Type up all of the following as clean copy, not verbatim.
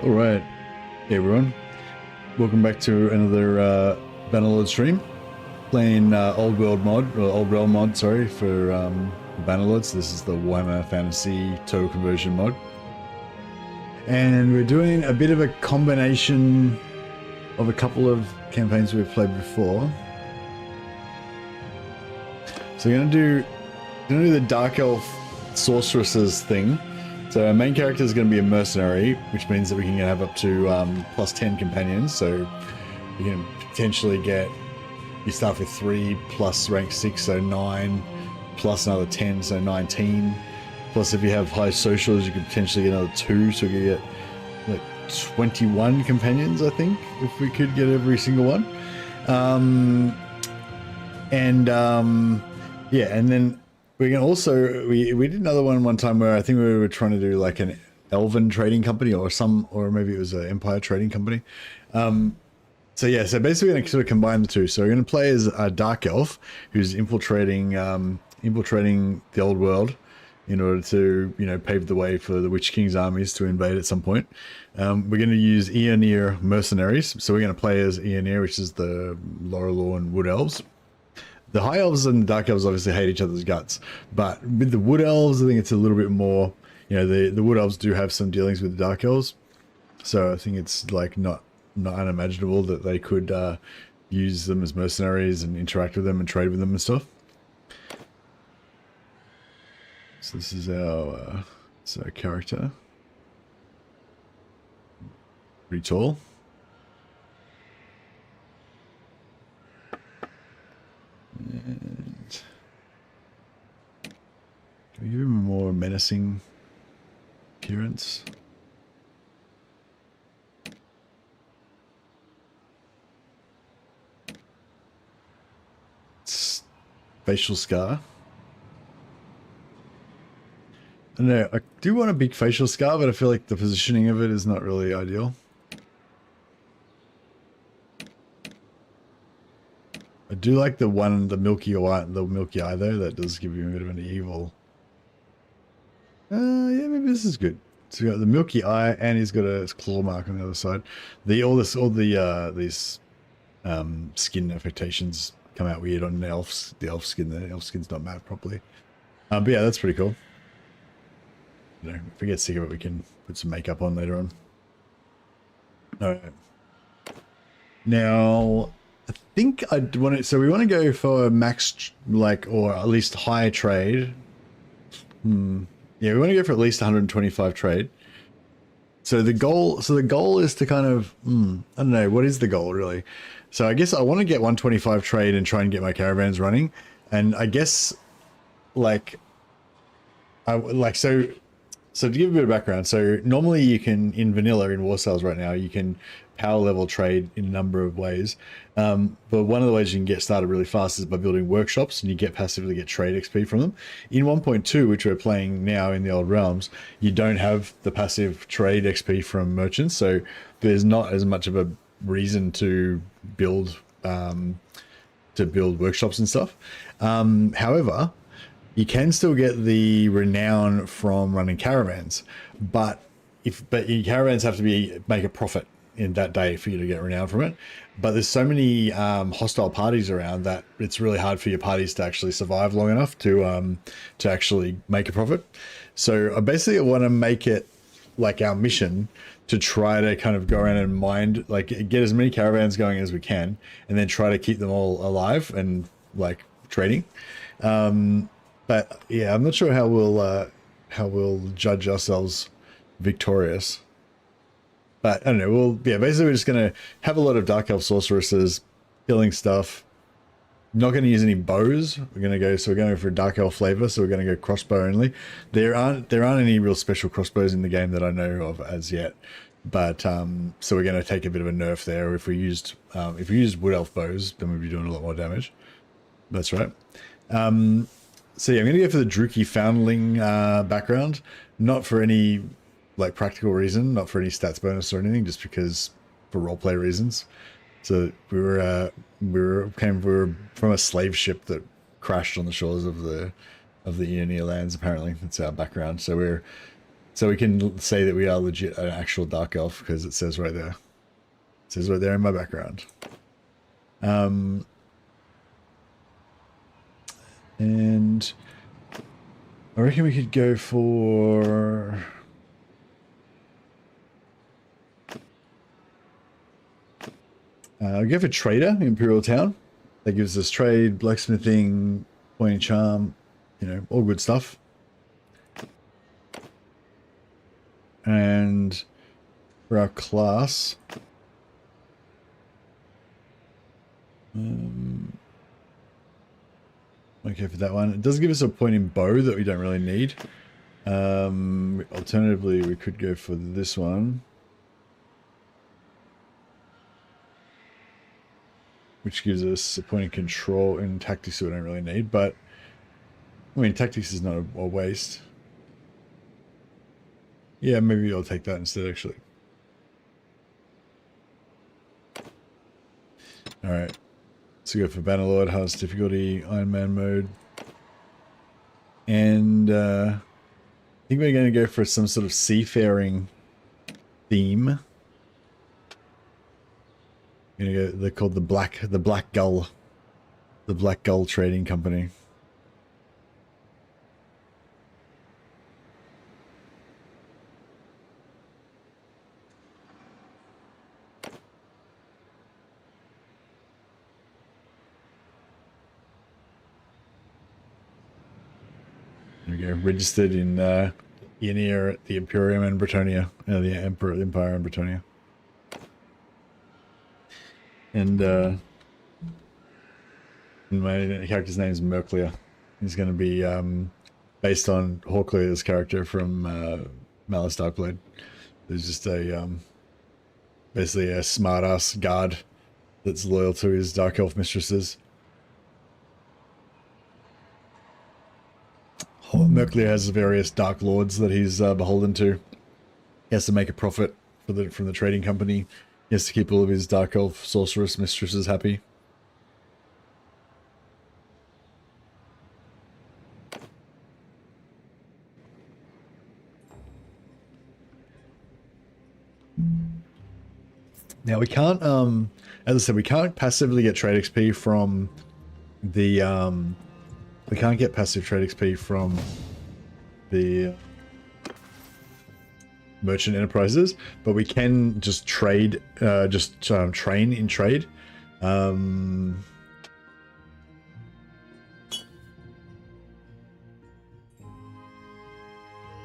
All right, hey everyone, welcome back to another Bannerlord stream. Playing Old World mod, or Old Realm mod, sorry, for Bannerlords. This is the Warhammer Fantasy Total Conversion mod, and we're doing a bit of a combination of a couple of campaigns we've played before. So we're gonna do the Dark Elf Sorceresses thing. So our main character is going to be a mercenary, which means that we can have up to plus 10 companions. So you can potentially you start with 3 plus rank 6, so 9, plus another 10, so 19. Plus if you have high socials, you could potentially get another 2, so you get like 21 companions, I think, if we could get every single one. Yeah, and then we can also, we did another one time where I think we were trying to do like an elven trading company or maybe it was an empire trading company. So yeah, so basically we're going to sort of combine the two. So we're going to play as a dark elf who's infiltrating the old world in order to, you know, pave the way for the Witch King's armies to invade at some point. We're going to use Aeonir mercenaries. So we're going to play as Aeonir, which is the Lorelorn Wood Elves. The High Elves and the Dark Elves obviously hate each other's guts, but with the Wood Elves, I think it's a little bit more, you know, the Wood Elves do have some dealings with the Dark Elves, so I think it's like not unimaginable that they could use them as mercenaries and interact with them and trade with them and stuff. So this is our character. Pretty tall. And can we give him a more menacing appearance? Facial scar. I don't know, I do want a big facial scar, but I feel like the positioning of it is not really ideal. I do like the milky eye though. That does give you a bit of an evil. Yeah, maybe this is good. So we got the milky eye, and he's got a claw mark on the other side. These skin affectations come out weird on the elf skin. The elf skin's not matte properly. But yeah, that's pretty cool. You know, if we get sick of it, we can put some makeup on later on. All right. Now, I think so we want to go for max, like, or at least high trade. Yeah, we want to go for at least 125 trade. So the goal is to kind of, I don't know, what is the goal really? So I guess I want to get 125 trade and try and get my caravans running. And I guess, so to give a bit of background, so normally you can, in vanilla, in War Sales right now, you can power level trade in a number of ways. But one of the ways you can get started really fast is by building workshops, and you passively get trade XP from them. In 1.2, which we're playing now in the Old Realms, you don't have the passive trade XP from merchants, so there's not as much of a reason to build workshops and stuff. However, you can still get the renown from running caravans, but your caravans have to make a profit in that day for you to get renown from it. But there's so many hostile parties around that it's really hard for your parties to actually survive long enough to actually make a profit. So I basically want to make it like our mission to try to kind of go around and mine, like get as many caravans going as we can, and then try to keep them all alive and like trading. But yeah, I'm not sure how we'll judge ourselves victorious. But I don't know. Basically we're just gonna have a lot of Dark Elf sorceresses, killing stuff. Not going to use any bows. We're going for a Dark Elf flavor, so we're going to go crossbow only. There aren't any real special crossbows in the game that I know of as yet. But so we're going to take a bit of a nerf there. If we used Wood Elf bows, then we'd be doing a lot more damage. That's right. So yeah, I'm going to go for the Druchii Foundling background, not for any like practical reason, not for any stats bonus or anything, just because for roleplay reasons. So we were from a slave ship that crashed on the shores of the Aeonir lands. Apparently, that's our background. So we're So we can say that we are legit an actual dark elf because it says right there. It says right there in my background. And I reckon we could go for... I'll go for Trader, Imperial Town. That gives us trade, blacksmithing, point charm, you know, all good stuff. And for our class... okay for that one. It does give us a point in bow that we don't really need. Alternatively, we could go for this one, which gives us a point in control in tactics that we don't really need. But I mean, tactics is not a waste. Yeah, maybe I'll take that instead, actually. All right. So go for Bannerlord, hardest difficulty, Iron Man mode. And I think we're going to go for some sort of seafaring theme. They're called the Black Gull. The Black Gull Trading Company. There we go. Registered in Ynir at the Imperium and Bretonia. The Empire and Bretonia. And my character's name is Merclear. He's going to be based on Hawklear's character from Malice Darkblade. There's just a basically a smart-ass guard that's loyal to his Dark Elf mistresses. Merclear has various Dark Lords that he's beholden to. He has to make a profit from the trading company. He has to keep all of his Dark Elf sorceress mistresses happy. Now we can't, as I said, we can't passively get trade XP from the, we can't get passive trade XP from the merchant enterprises, but we can just trade, train in trade.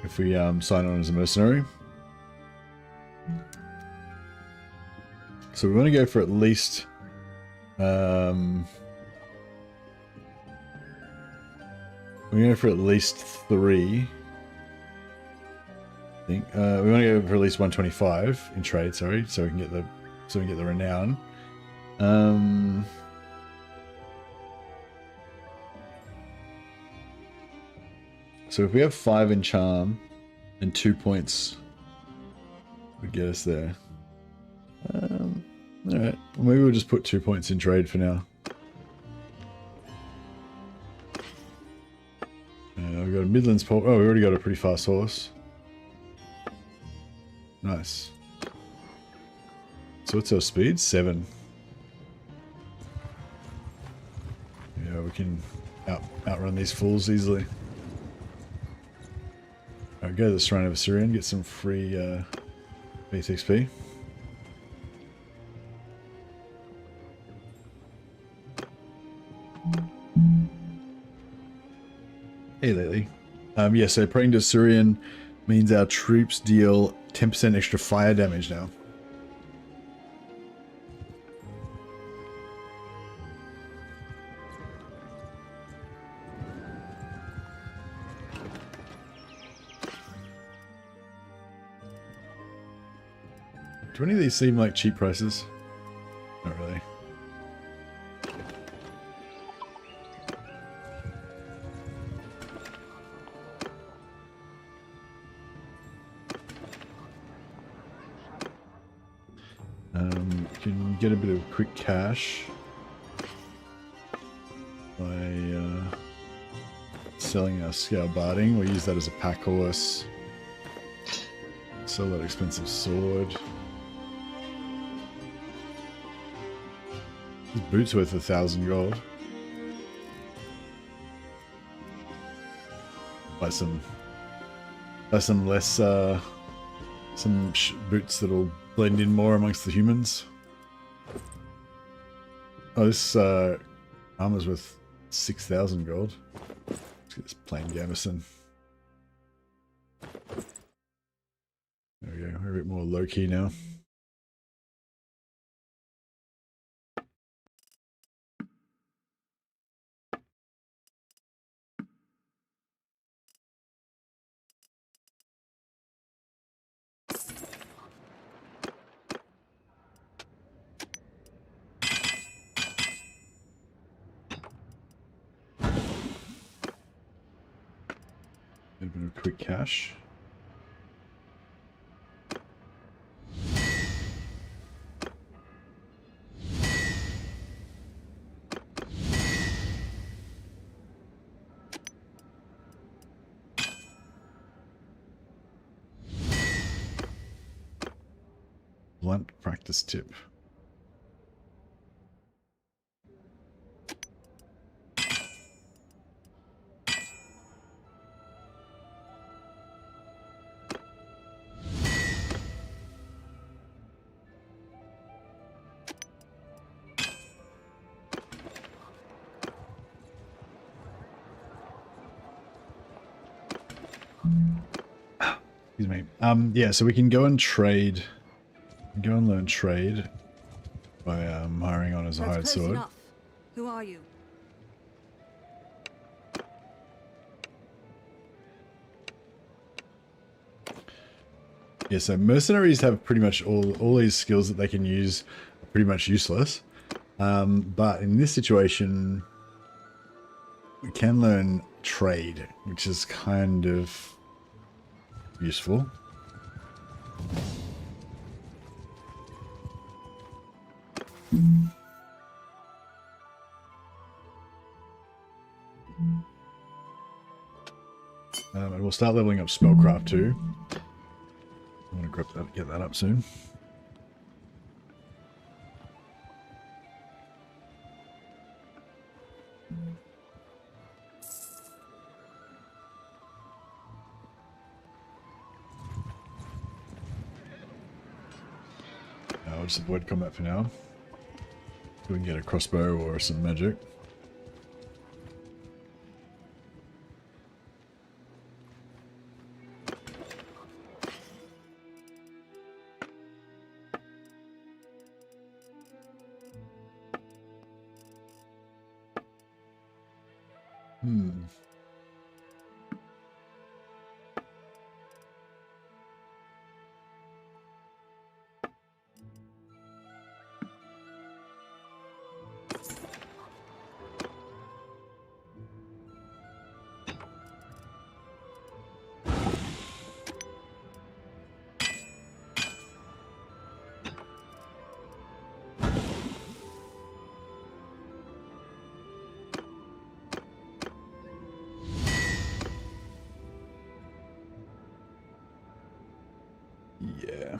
If we sign on as a mercenary. So we want to go for at least we go for at least 3. I think we want to go for at least 125 in trade, sorry, so we can get the renown. So if we have 5 in charm and 2 points would get us there. Alright, well, maybe we'll just put 2 points in trade for now. We've got a Midlands port. Oh, we already got a pretty fast horse. Nice. So what's our speed? 7. Yeah, we can outrun these fools easily. Alright, go to the Shrine of Assyrian, get some free base XP. Hey, Lately. Yeah, so praying to Assyrian means our troops deal 10% extra fire damage now. Do any of these seem like cheap prices? Not really. Can get a bit of quick cash by selling our Scale Barding. We'll use that as a pack horse. Sell that expensive sword. This boot's worth 1,000 gold. Buy some less, some boots that'll blend in more amongst the humans. Oh, this armor's worth 6,000 gold. Let's get this plain gamison. There we go. We're a bit more low key now. A bit of quick cash. Blunt practice tip. Excuse me. Yeah, so we can go and trade. Go and learn trade by hiring on as a hired sword. Enough. Who are you? Yeah, so mercenaries have pretty much all these skills that they can use are pretty much useless. But in this situation, we can learn trade, which is kind of useful. And we'll start leveling up spellcraft too. I want to grab that, get that up soon. I'll just avoid combat for now. So we can get a crossbow or some magic. Yeah.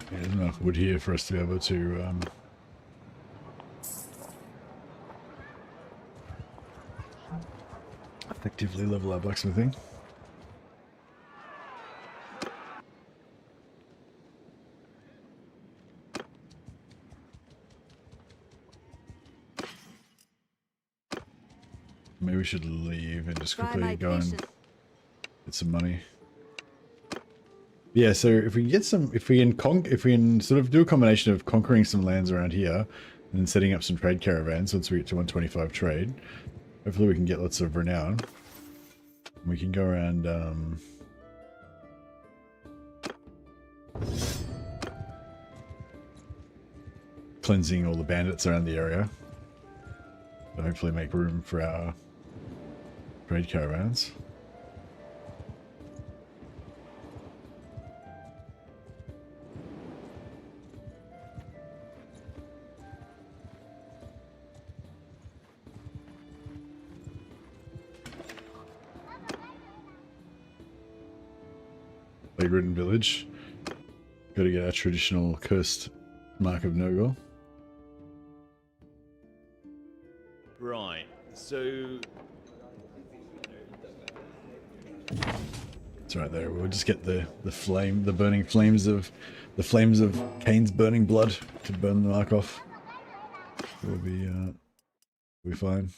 There's enough wood here for us to be able to effectively level our blacksmithing. Maybe we should leave and just quickly go and get some money. Yeah, so if we can get some, if we can sort of do a combination of conquering some lands around here and then setting up some trade caravans once we get to 125 trade, hopefully we can get lots of renown. We can go around cleansing all the bandits around the area. So hopefully make room for Trade caravans. Plague-ridden village. Got to get our traditional cursed mark of Nurgle. Right. So it's right there. We'll just get the burning flames of Cain's burning blood to burn the mark off. We'll be fine.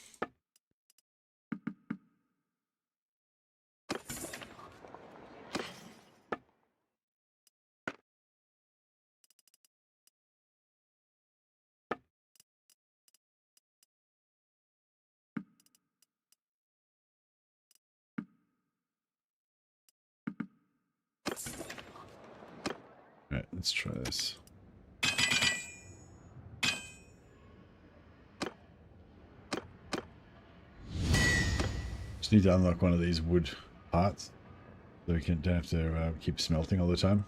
Alright, let's try this. Just need to unlock one of these wood parts so we don't have to keep smelting all the time.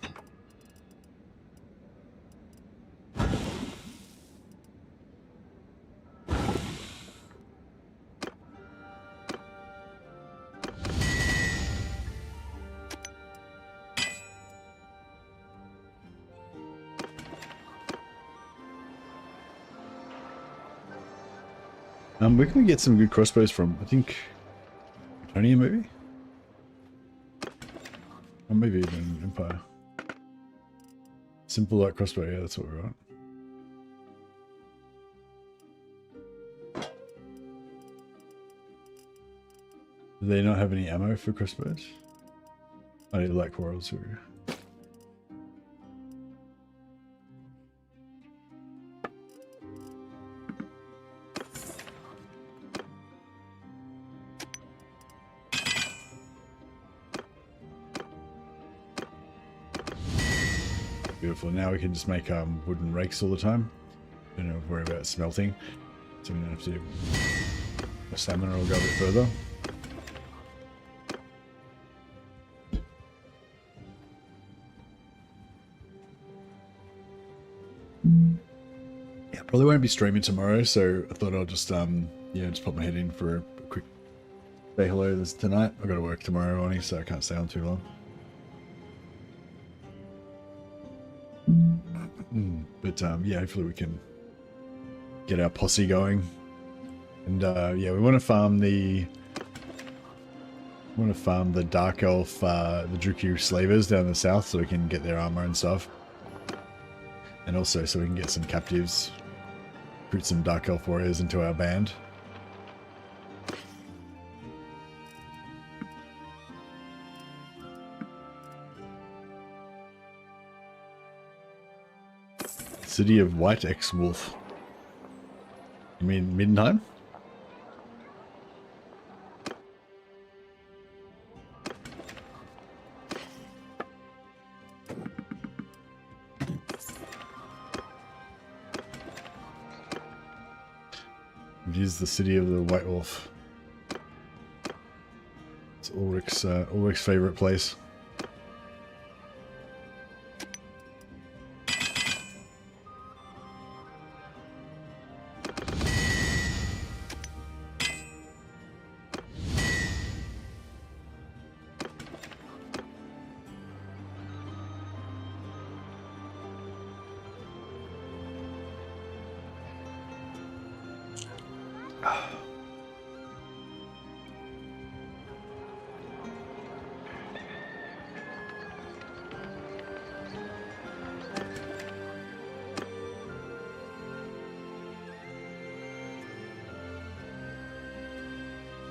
Where can we get some good crossbows from? I think Eternia maybe? Or maybe even Empire. Simple light crossbow, yeah, that's what we're on. Do they not have any ammo for crossbows? I need light quarrels here. Beautiful. Now we can just make wooden rakes all the time. Don't have to worry about smelting. So we don't have to. The stamina will go a bit further. Yeah, probably won't be streaming tomorrow, so I thought I'll just yeah, just pop my head in for a quick say hello this tonight. I've got to work tomorrow morning, so I can't stay on too long. But yeah, hopefully we can get our posse going. And yeah, we want to farm the Dark Elf, the Druku slavers down in the south, so we can get their armor and stuff. And also so we can get some captives, recruit some Dark Elf warriors into our band. City of White X-Wolf. You mean Middenheim? It is the city of the White Wolf. It's Ulrich's favorite place.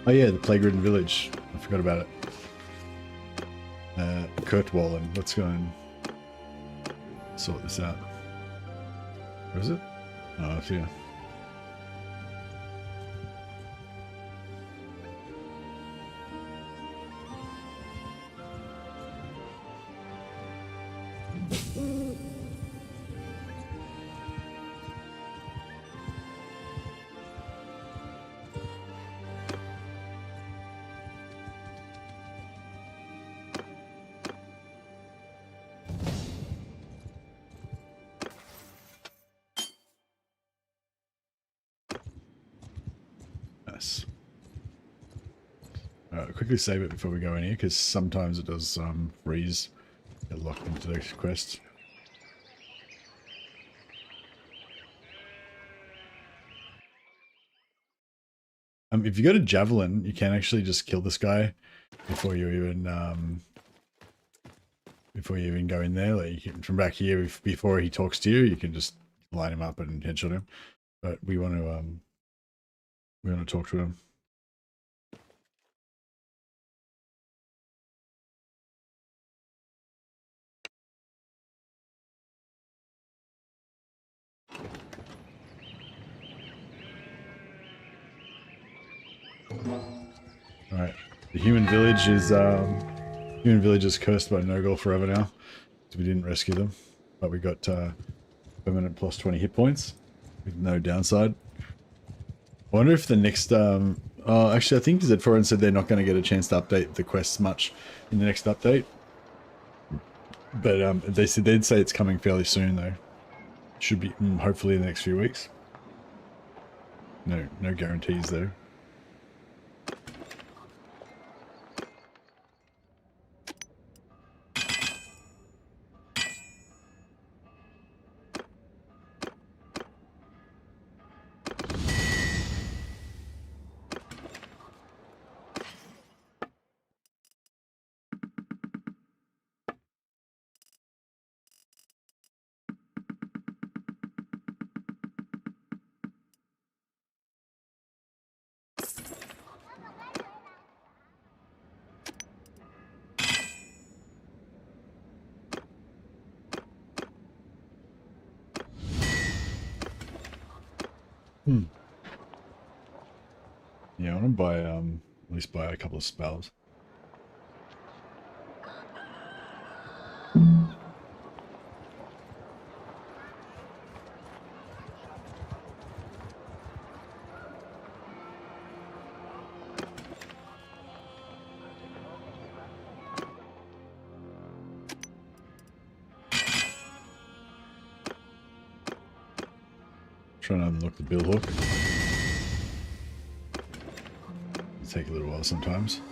Oh yeah, the plague-ridden village. I forgot about it. Kurtwallen. Let's go and sort this out. Where is it? Oh, it's here. Nice. Quickly save it before we go in here, because sometimes it does freeze, get locked into the quest. If you go to Javelin, you can actually just kill this guy before you even go in there. Like, you can, from back here, before he talks to you, you can just line him up and headshot him. But we want to talk to him. All right, the human village is cursed by Nurgle forever now, so we didn't rescue them, but we got permanent plus 20 hit points with no downside. I wonder if the next actually I think Z4N said they're not going to get a chance to update the quests much in the next update, but they'd say it's coming fairly soon though. Should be hopefully in the next few weeks. No guarantees though. Yeah, I want to buy at least buy a couple of spells. Trying to unlock the billhook. It'll take a little while sometimes.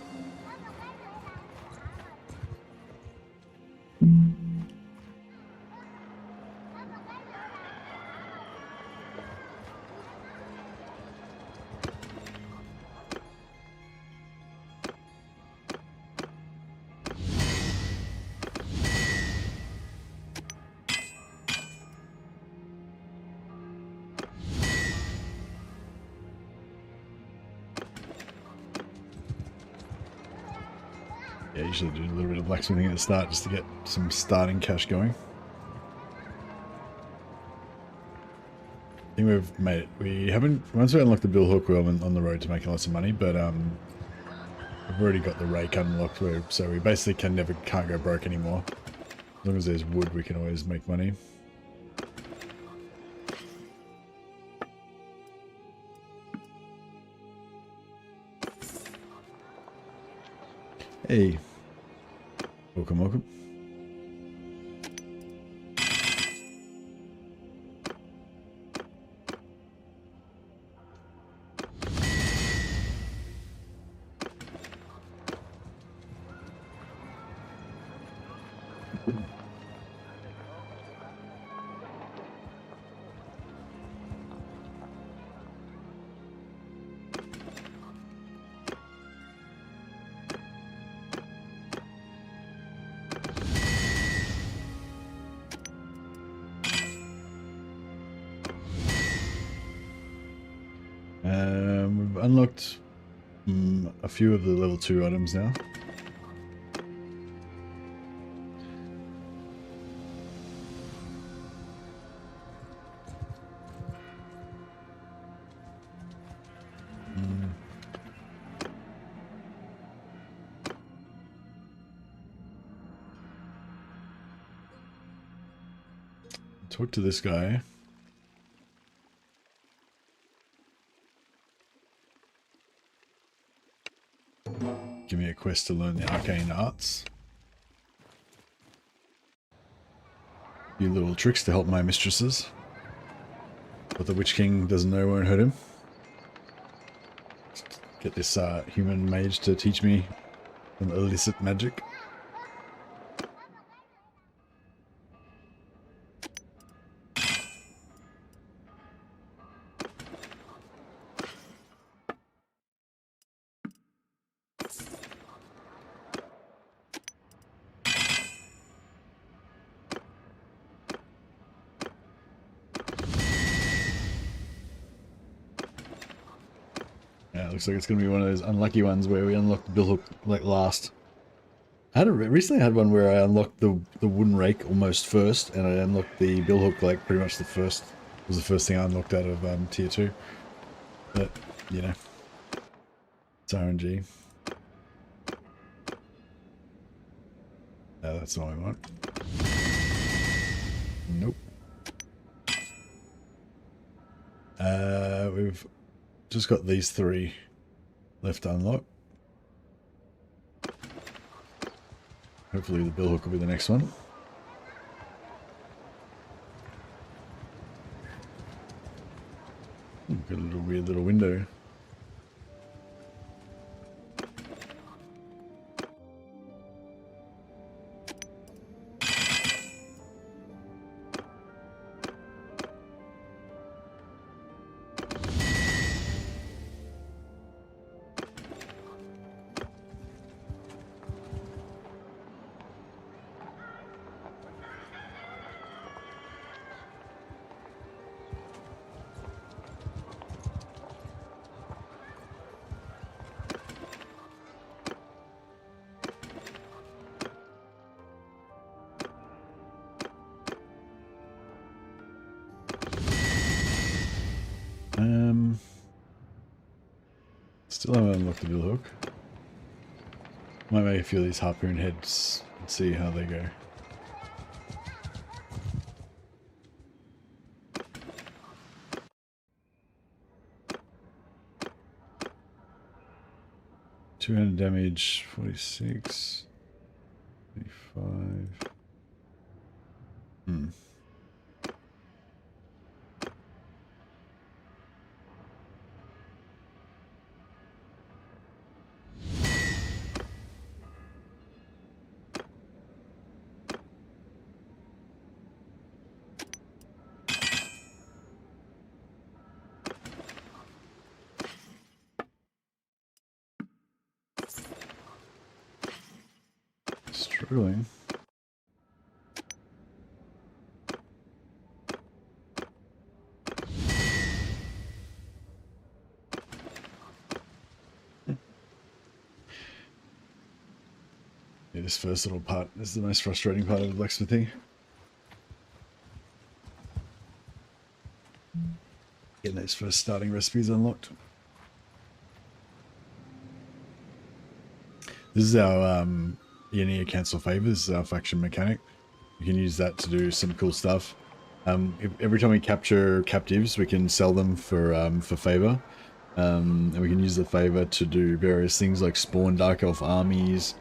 Yeah, usually do a little bit of blacksmithing at the start just to get some starting cash going. I think we've made it. We haven't, once we unlock the billhook, we're on the road to making lots of money, but we've already got the rake unlocked, so we basically can't go broke anymore. As long as there's wood, we can always make money. Hey, welcome. We've unlocked a few of the level 2 items now. Talk to this guy. Give me a quest to learn the arcane arts. A few little tricks to help my mistresses. What the Witch King doesn't know won't hurt him. get this human mage to teach me some illicit magic. Yeah, it looks like it's going to be one of those unlucky ones where we unlock the billhook like last. I had recently had one where I unlocked the wooden rake almost first, and I unlocked the billhook like pretty much the first. Was the first thing I unlocked out of tier 2. But you know, it's RNG. No, that's not what I want. Nope. We've just got these 3 left to unlock. Hopefully the billhook will be the next one. Got a little weird little window. Still haven't unlocked the billhook. Might make a few of these harpoon heads and see how they go. $200 damage, 46, 35. Struggling. Yeah, this first little part is the most frustrating part of the blacksmithing. Getting those first starting recipes unlocked. This is our cancel favors, our faction mechanic. We can use that to do some cool stuff. Every time we capture captives, we can sell them for favor, and we can use the favor to do various things like spawn dark elf armies,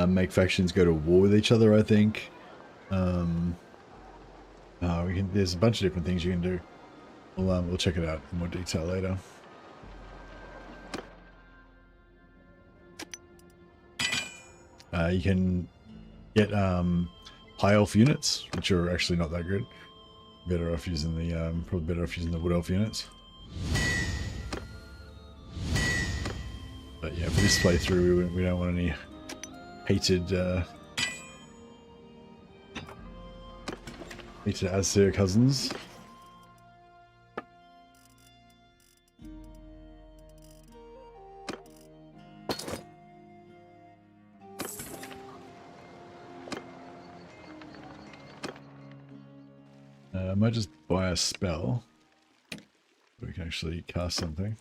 make factions go to war with each other. I think we can. There's a bunch of different things you can do. We'll check it out in more detail later. You can get high elf units, which are actually not that good. Better off using the probably better off using the wood elf units. But yeah, for this playthrough, we don't want any hated Azir cousins. I might just buy a spell so we can actually cast something.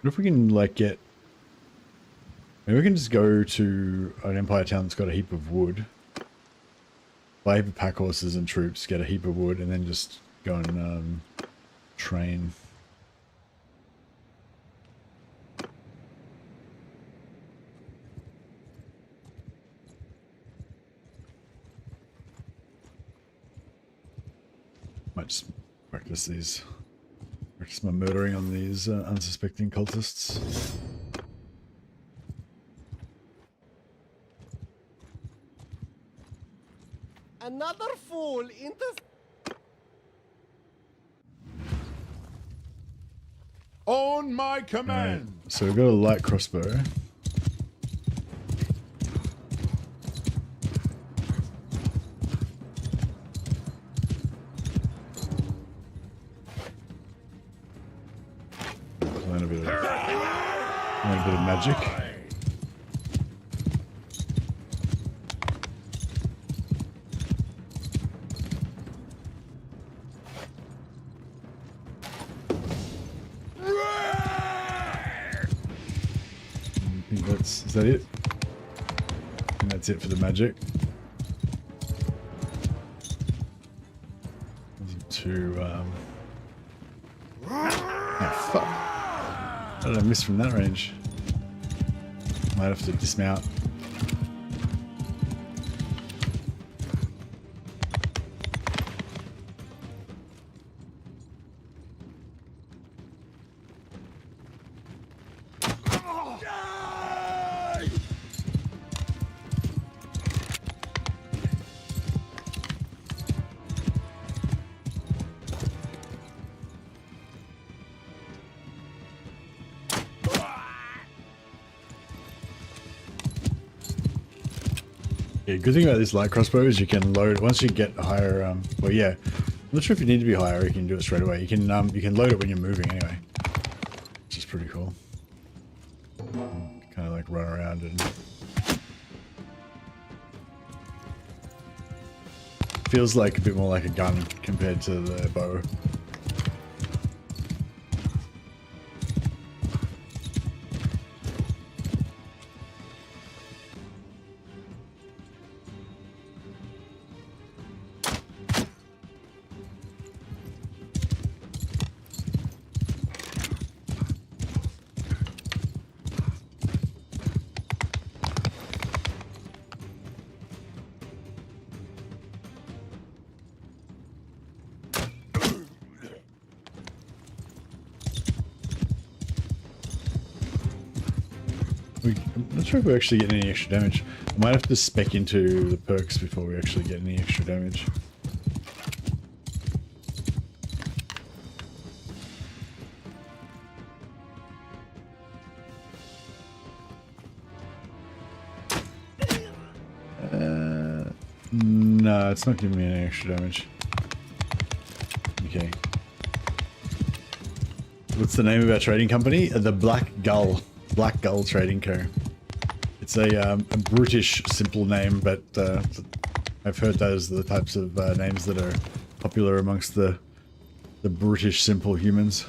What if we can like get... Maybe we can just go to an empire town that's got a heap of wood, buy a heap of pack horses and troops, get a heap of wood, and then just go and train. Might just practice my murdering on these unsuspecting cultists. Another fool into... On my command. Right, so we've got a light crossbow. Learn a bit of magic. Is that it? And that's it for the magic. To oh fuck! How did I miss from that range? Might have to dismount. Yeah, good thing about this light crossbow is you can load once you get higher. Well, yeah, I'm not sure if you need to be higher. You can do it straight away. You can load it when you're moving anyway, which is pretty cool. Kind of like run around and feels like a bit more like a gun compared to the bow. I'm not sure if we're actually getting any extra damage. I might have to spec into the perks before we actually get any extra damage. No, it's not giving me any extra damage. Okay. What's the name of our trading company? The Black Gull Trading Co. It's a brutish simple name, but I've heard those are the types of names that are popular amongst the brutish simple humans.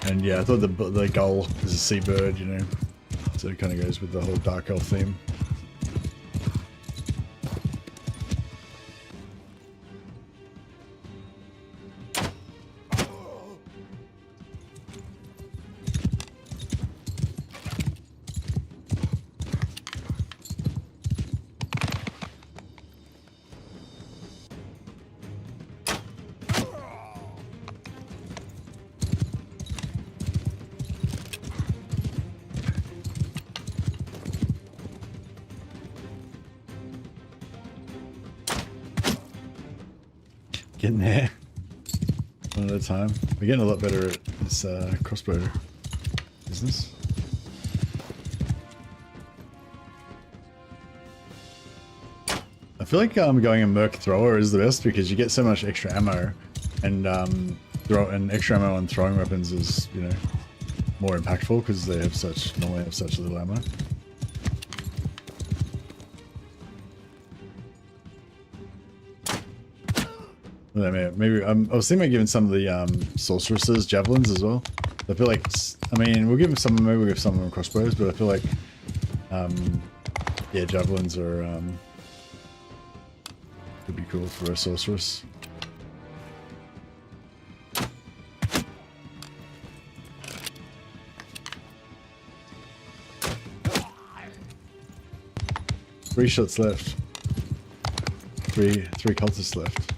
And yeah, I thought the gull is a seabird, you know, so it kind of goes with the whole dark elf theme. Getting there. One at a time. We're getting a lot better at this crossbow business. I feel like going a Merc Thrower is the best because you get so much extra ammo, and extra ammo on throwing weapons is, you know, more impactful because they normally have such little ammo. Maybe I was thinking about giving some of the sorceresses javelins as well. I feel like, I mean, maybe we'll give some of them crossbows, but I feel like, yeah, javelins are could be cool for a sorceress. 3 shots left. Three cultists left.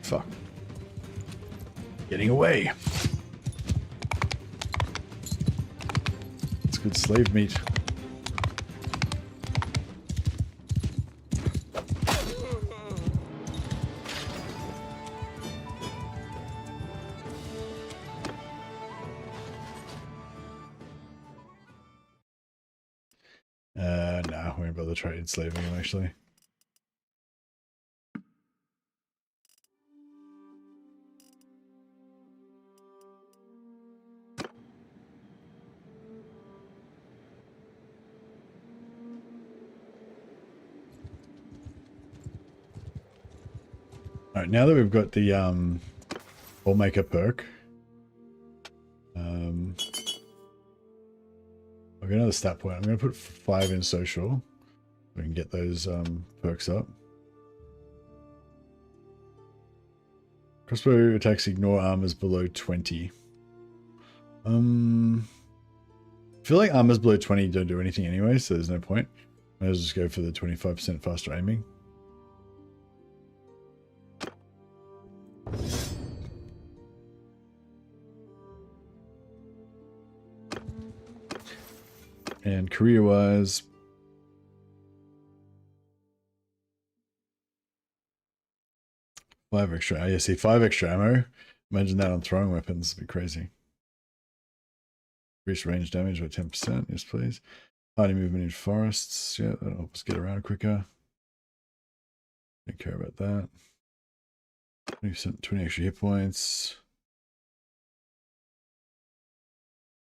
Fuck. Getting away. It's good slave meat. Nah, we won't bother trying enslaving him actually. Alright, now that we've got the Ballmaker perk, I've got another stat point. I'm going to put 5 in social so we can get those perks up. Crossbow attacks ignore armors below 20. I feel like armors below 20 don't do anything anyway, so there's no point. Might as well just go for the 25% faster aiming. And career-wise, five extra. Yeah, see, 5 extra ammo. Imagine that on throwing weapons. It'd be crazy. Increase range damage by 10%. Yes, please. Party movement in forests. Yeah, that'll help us get around quicker. Don't care about that. 20%, 20 extra hit points.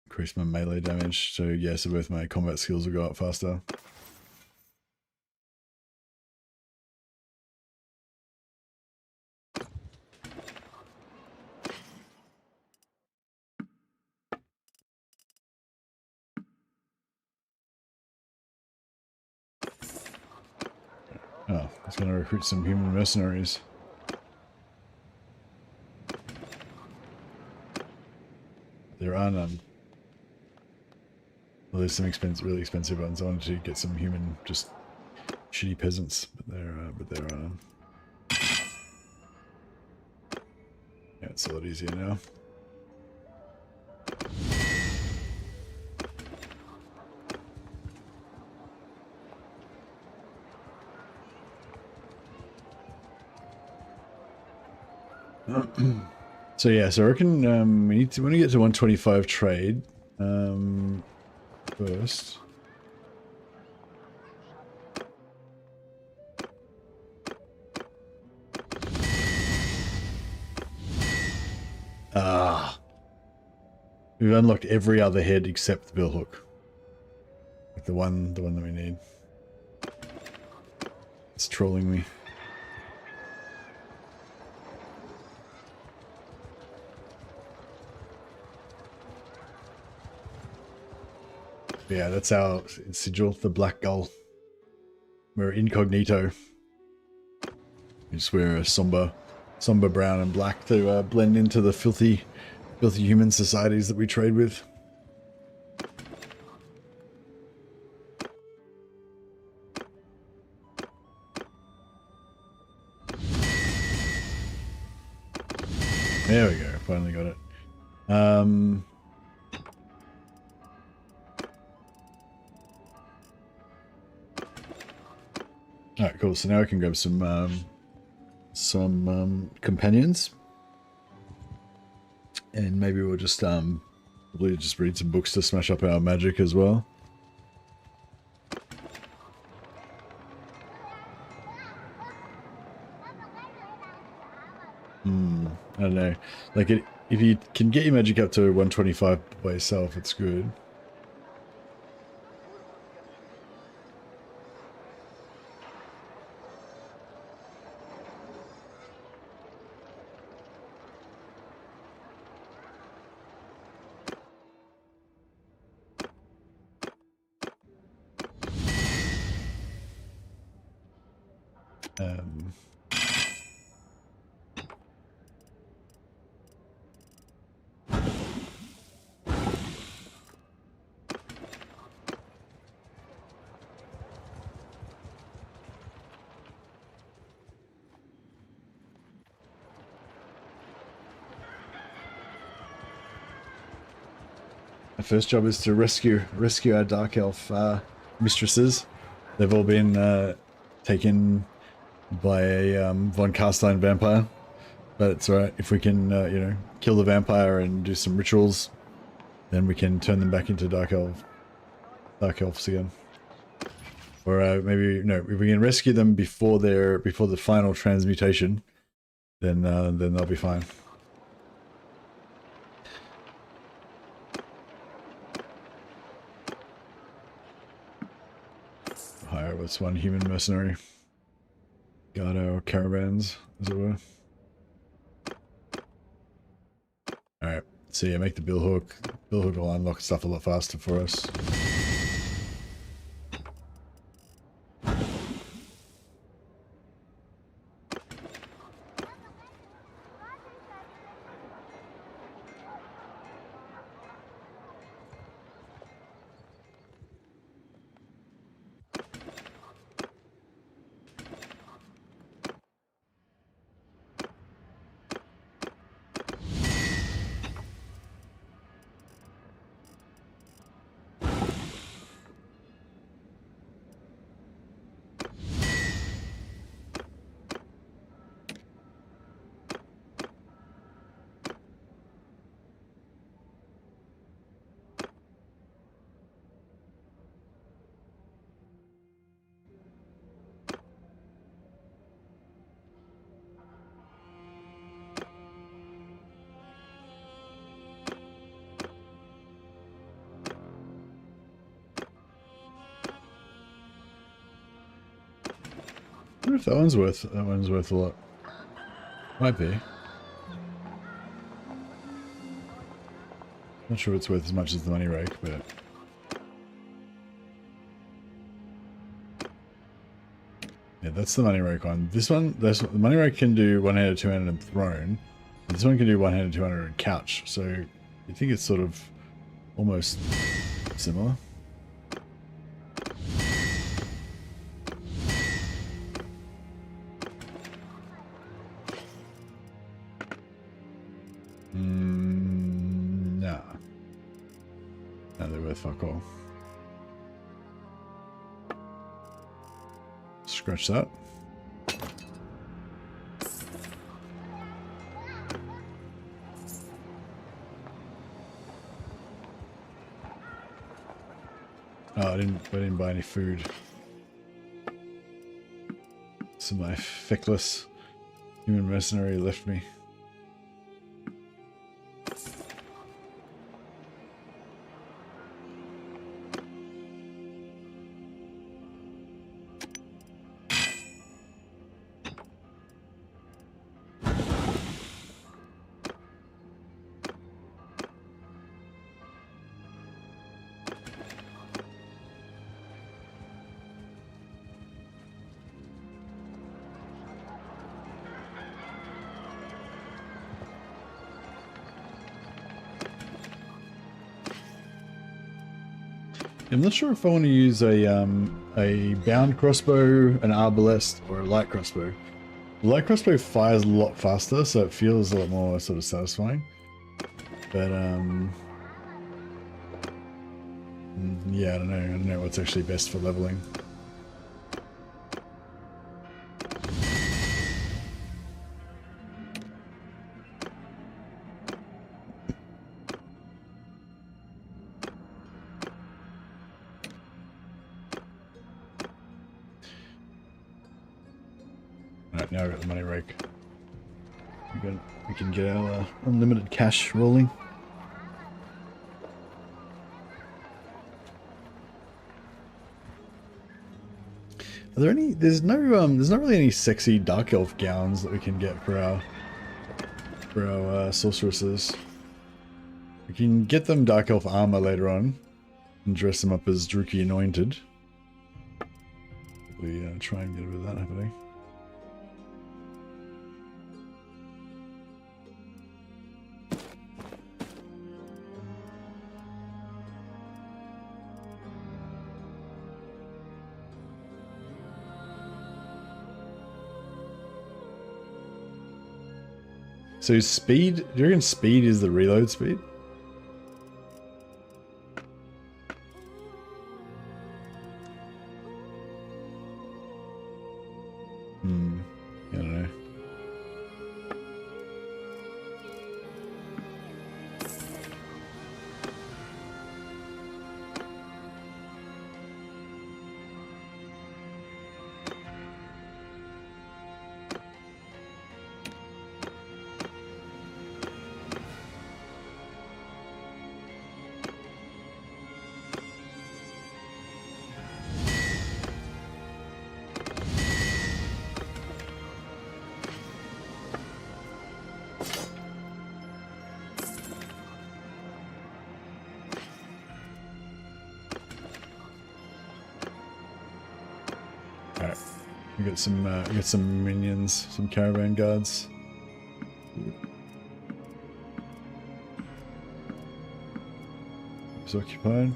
Increase my melee damage. So yeah, so both my combat skills will go up faster. Oh, I was going to recruit some human mercenaries. There are none. Well, there's some really expensive ones. I wanted to get some human, just shitty peasants, but there are none. Yeah, it's a lot easier now. So yeah, so I reckon we want to get to 125 trade first. Ah, we've unlocked every other head except the billhook. Like the one that we need. It's trolling me. Yeah, that's our sigil, the black gull. We're incognito. We just wear a somber brown and black to blend into the filthy human societies that we trade with. There we go, finally got it. Alright, cool. So now I can grab some companions. And maybe we'll just probably just read some books to smash up our magic as well. I don't know. Like if you can get your magic up to 125 by yourself, it's good. Um, our first job is to rescue our Dark Elf mistresses. They've all been taken by a Von Carstein vampire, but it's alright. If we can, you know, kill the vampire and do some rituals, then we can turn them back into Dark Elves again. Or maybe no, if we can rescue them before the final transmutation, then they'll be fine. Hire what's one human mercenary. Guard our caravans, as it were. Alright, so yeah, make the billhook. Billhook will unlock stuff a lot faster for us. I wonder if that one's worth a lot. Might be. Not sure it's worth as much as the money rake, but yeah, that's the money rake one. This one, the money rake can do one-handed, two-handed, and thrown. This one can do one-handed, two-handed, and couch. So you think it's sort of almost similar. Nah. No, they're worth fuck all. Scratch that. Oh, I didn't buy any food. So my feckless human mercenary left me. I'm not sure if I want to use a bound crossbow, an arbalest, or a light crossbow. The light crossbow fires a lot faster, so it feels a lot more sort of satisfying. But yeah, I don't know what's actually best for leveling. Alright, now I've got the money rake. We can get our unlimited cash rolling. Are there any? There's not really any sexy dark elf gowns that we can get for our sorceresses. We can get them dark elf armor later on and dress them up as Druki anointed. We try and get a bit of that happening. So speed, do you reckon speed is the reload speed? I don't know. Alright, we got some minions, some caravan guards. It's occupied.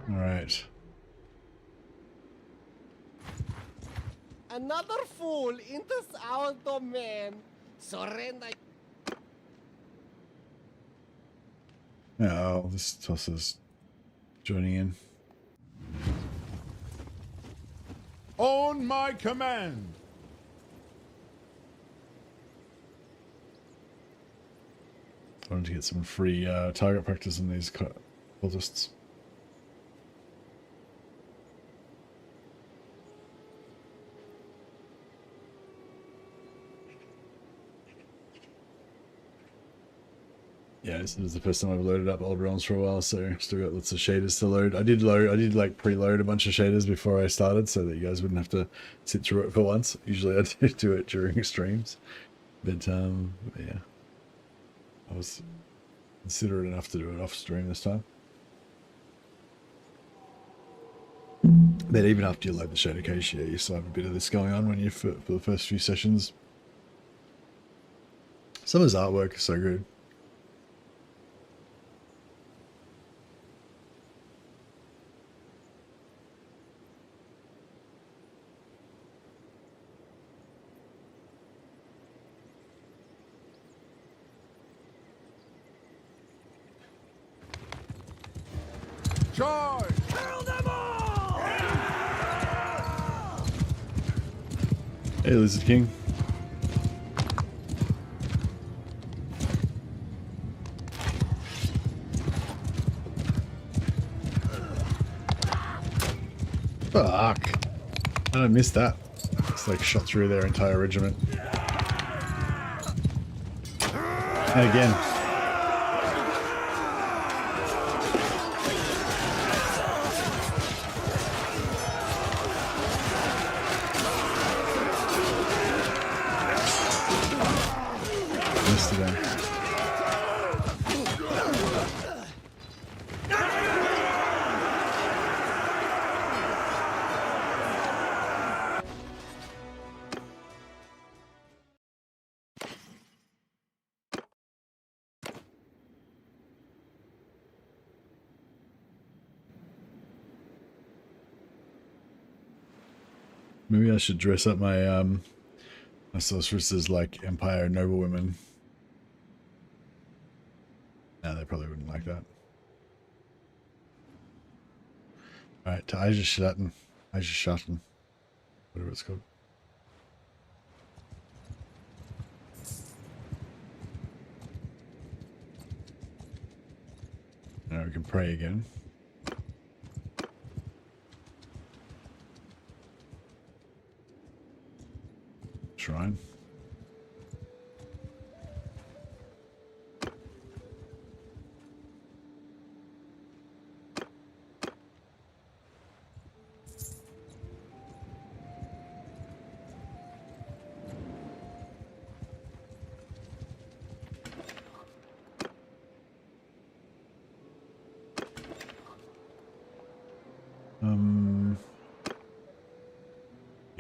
All right. Another fool enters our domain. Surrender. Oh, this tosses joining in. On my command. I wanted to get some free target practice on these cultists. Yeah, this is the first time I've loaded up old realms for a while, so still got lots of shaders to load. I did like preload a bunch of shaders before I started, so that you guys wouldn't have to sit through it for once. Usually I do it during streams, but yeah, I was considerate enough to do it off stream this time. But even after you load the shader cache, yeah, you still have a bit of this going on when you for the first few sessions. Some of his artwork is so good. Charge! Hey, Lizard King. Fuck. How did I miss that? It's like shot through their entire regiment. And again. Missed again. Maybe I should dress up my my sorceresses like Empire noblewomen. No, they probably wouldn't like that. Alright, to Eiserstatten. Eiserstatten. Whatever it's called. Now we can pray again. Shrine.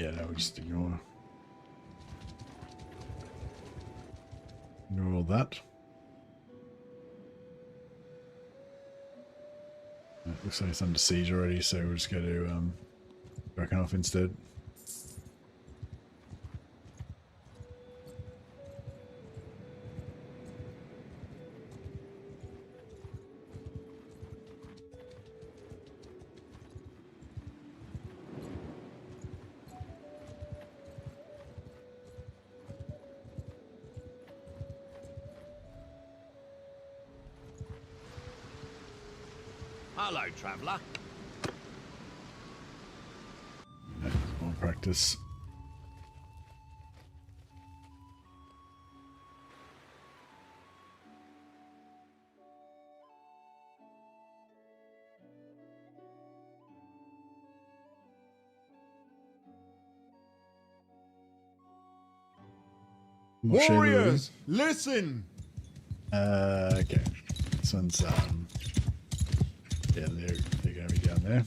Yeah, no, we just ignore all that. Looks like it's under siege already, so we'll just go to Drakenhof instead. Hello, traveller. More practice. More shame Warriors, listen! okay. This one's yeah, they're gonna be down there.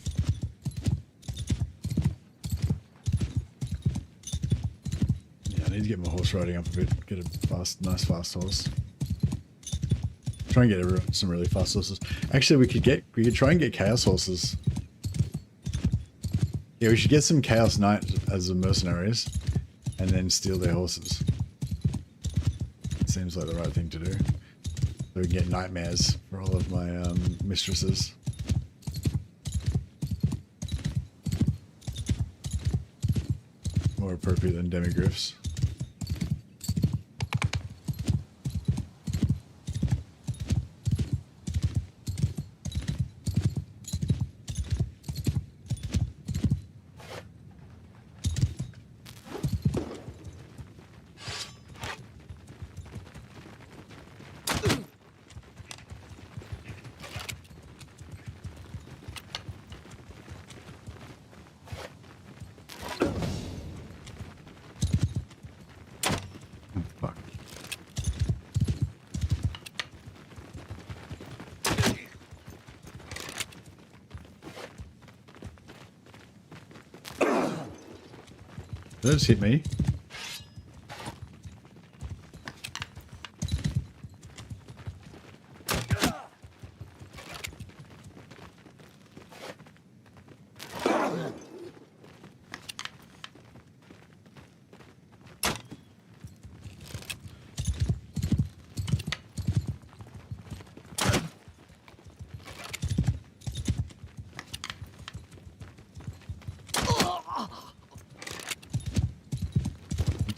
Yeah, I need to get my horse riding up a bit. Get a nice fast horse. Try and get some really fast horses. Actually, we could try and get chaos horses. Yeah, we should get some chaos knights as the mercenaries, and then steal their horses. Seems like the right thing to do. So we can get nightmares for all of my mistresses. More appropriate than demigriffs. Fuck. Those hit me.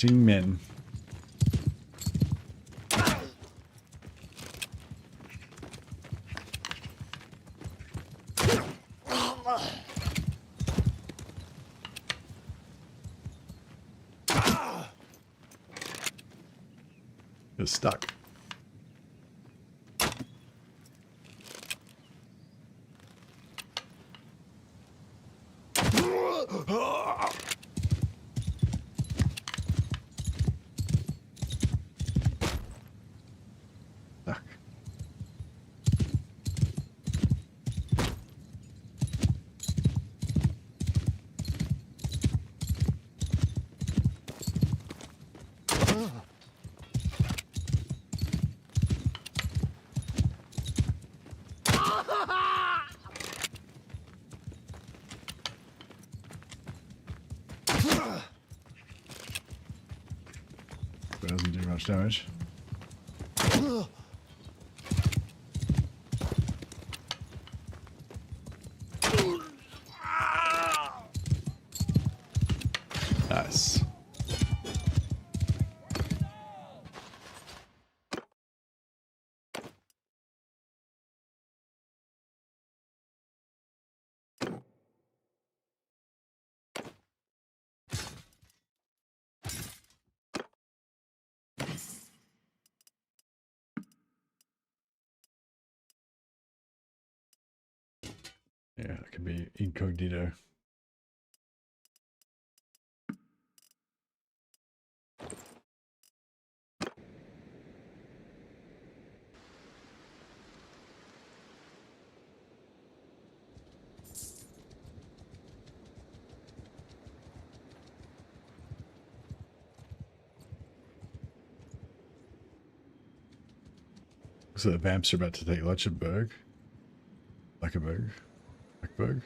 Hunting men. You're stuck. Stuck. But it doesn't do much damage. Nice. Yeah, it could be incognito. So the vamps are about to take Luxembourg. Luxembourg. Luxembourg.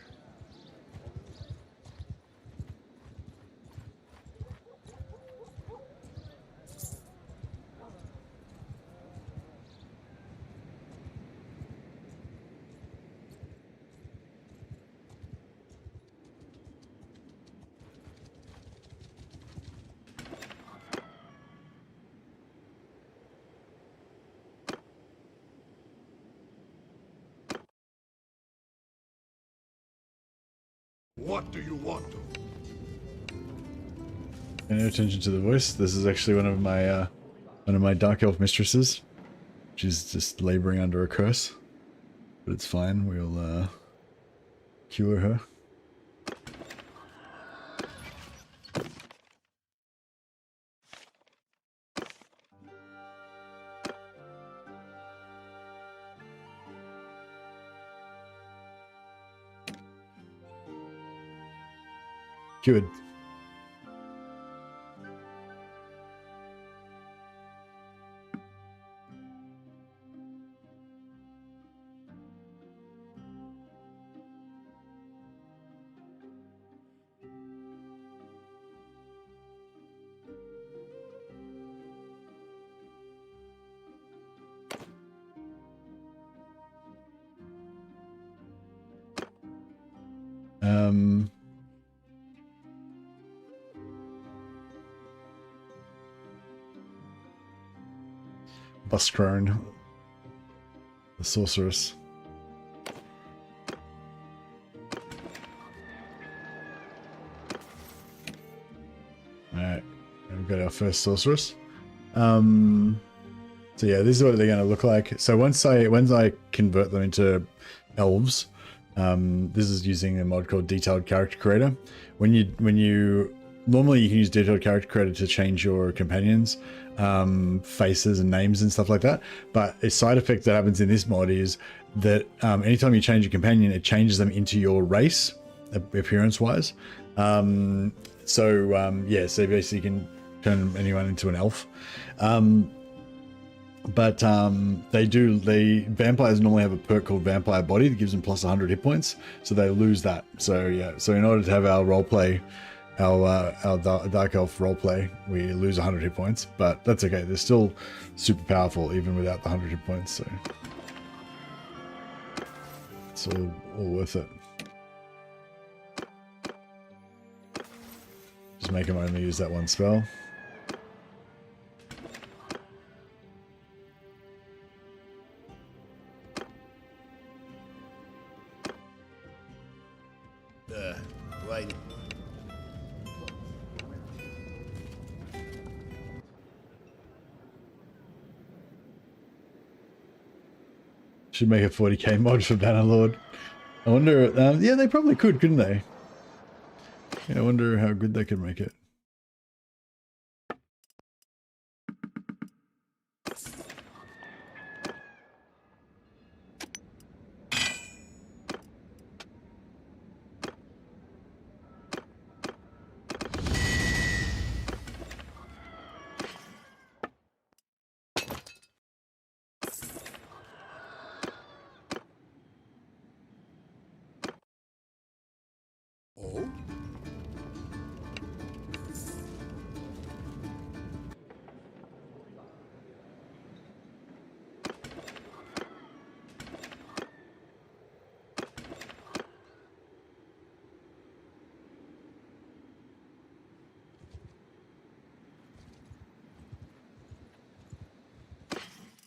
What do you want? Pay no attention to the voice. This is actually one of my dark elf mistresses. She's just laboring under a curse, but it's fine. We'll cure her. Cured. Buskrone, the sorceress. Alright, we've got our first sorceress. So yeah, this is what they're going to look like. So once I convert them into elves, this is using a mod called Detailed Character Creator. When you normally you can use Detailed Character Creator to change your companions, faces and names and stuff like that. But a side effect that happens in this mod is that anytime you change a companion, it changes them into your race, appearance-wise. Yeah, so basically you can turn anyone into an elf. But vampires normally have a perk called Vampire Body that gives them plus 100 hit points, so they lose that. So yeah, so in order to have our roleplay, our Dark Elf roleplay, we lose 100 hit points, but that's okay. They're still super powerful even without the 100 hit points, so it's all worth it. Just make them only use that one spell. Right. Should make a 40k mod for Bannerlord. I wonder, yeah, they probably could, couldn't they? Yeah, I wonder how good they could make it. Oh?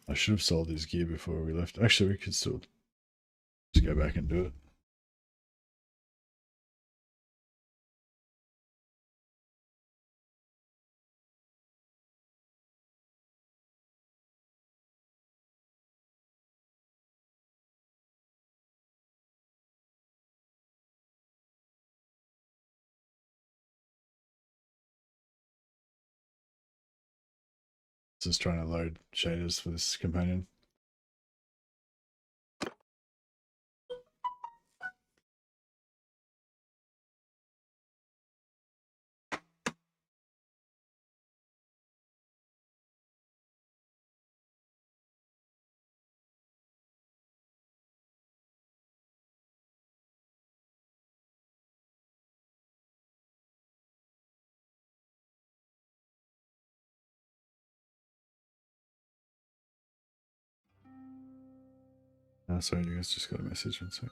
I should have sold his gear before we left. Actually, we could still just go back and do it. Just trying to load shaders for this companion. Sorry, you guys just got a message. One sec.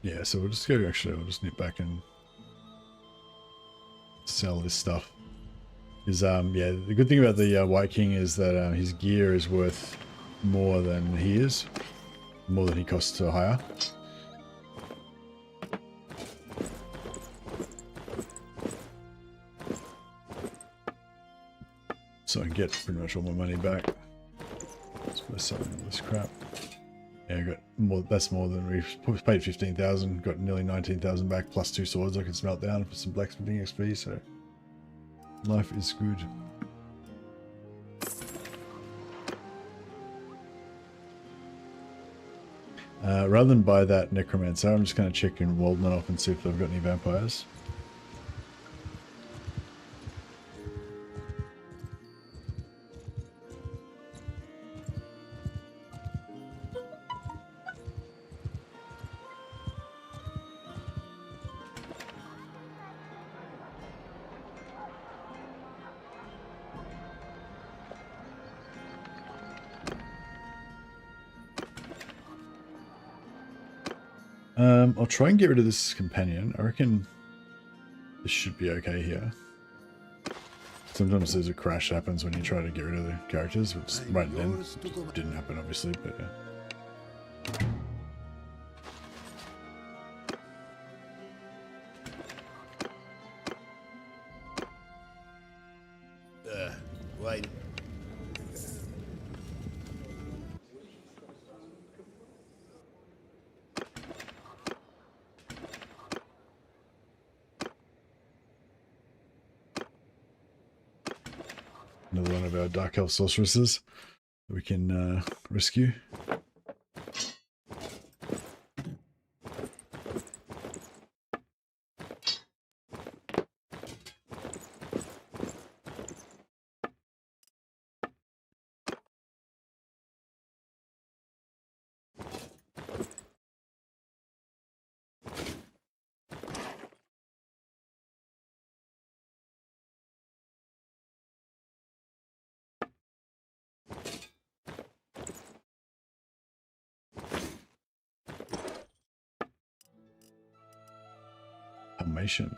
Yeah, so we'll just go, actually, we'll just nip back and sell this stuff. Is yeah, the good thing about the White King is that his gear is worth more than he is. More than he costs to hire. So I can get pretty much all my money back. Just by selling all this crap. Yeah, I got more. That's more than we've paid 15,000. Got nearly 19,000 back, plus 2 swords I can smelt down for some blacksmithing XP. So life is good. Rather than buy that necromancer, I'm just going to check in Waldman off and see if they've got any vampires. I'll try and get rid of this companion. I reckon this should be okay here. Sometimes there's a crash happens when you try to get rid of the characters, which right then didn't happen, obviously, but yeah. Wait. Another one of our Dark Elf sorceresses that we can rescue. Palmation.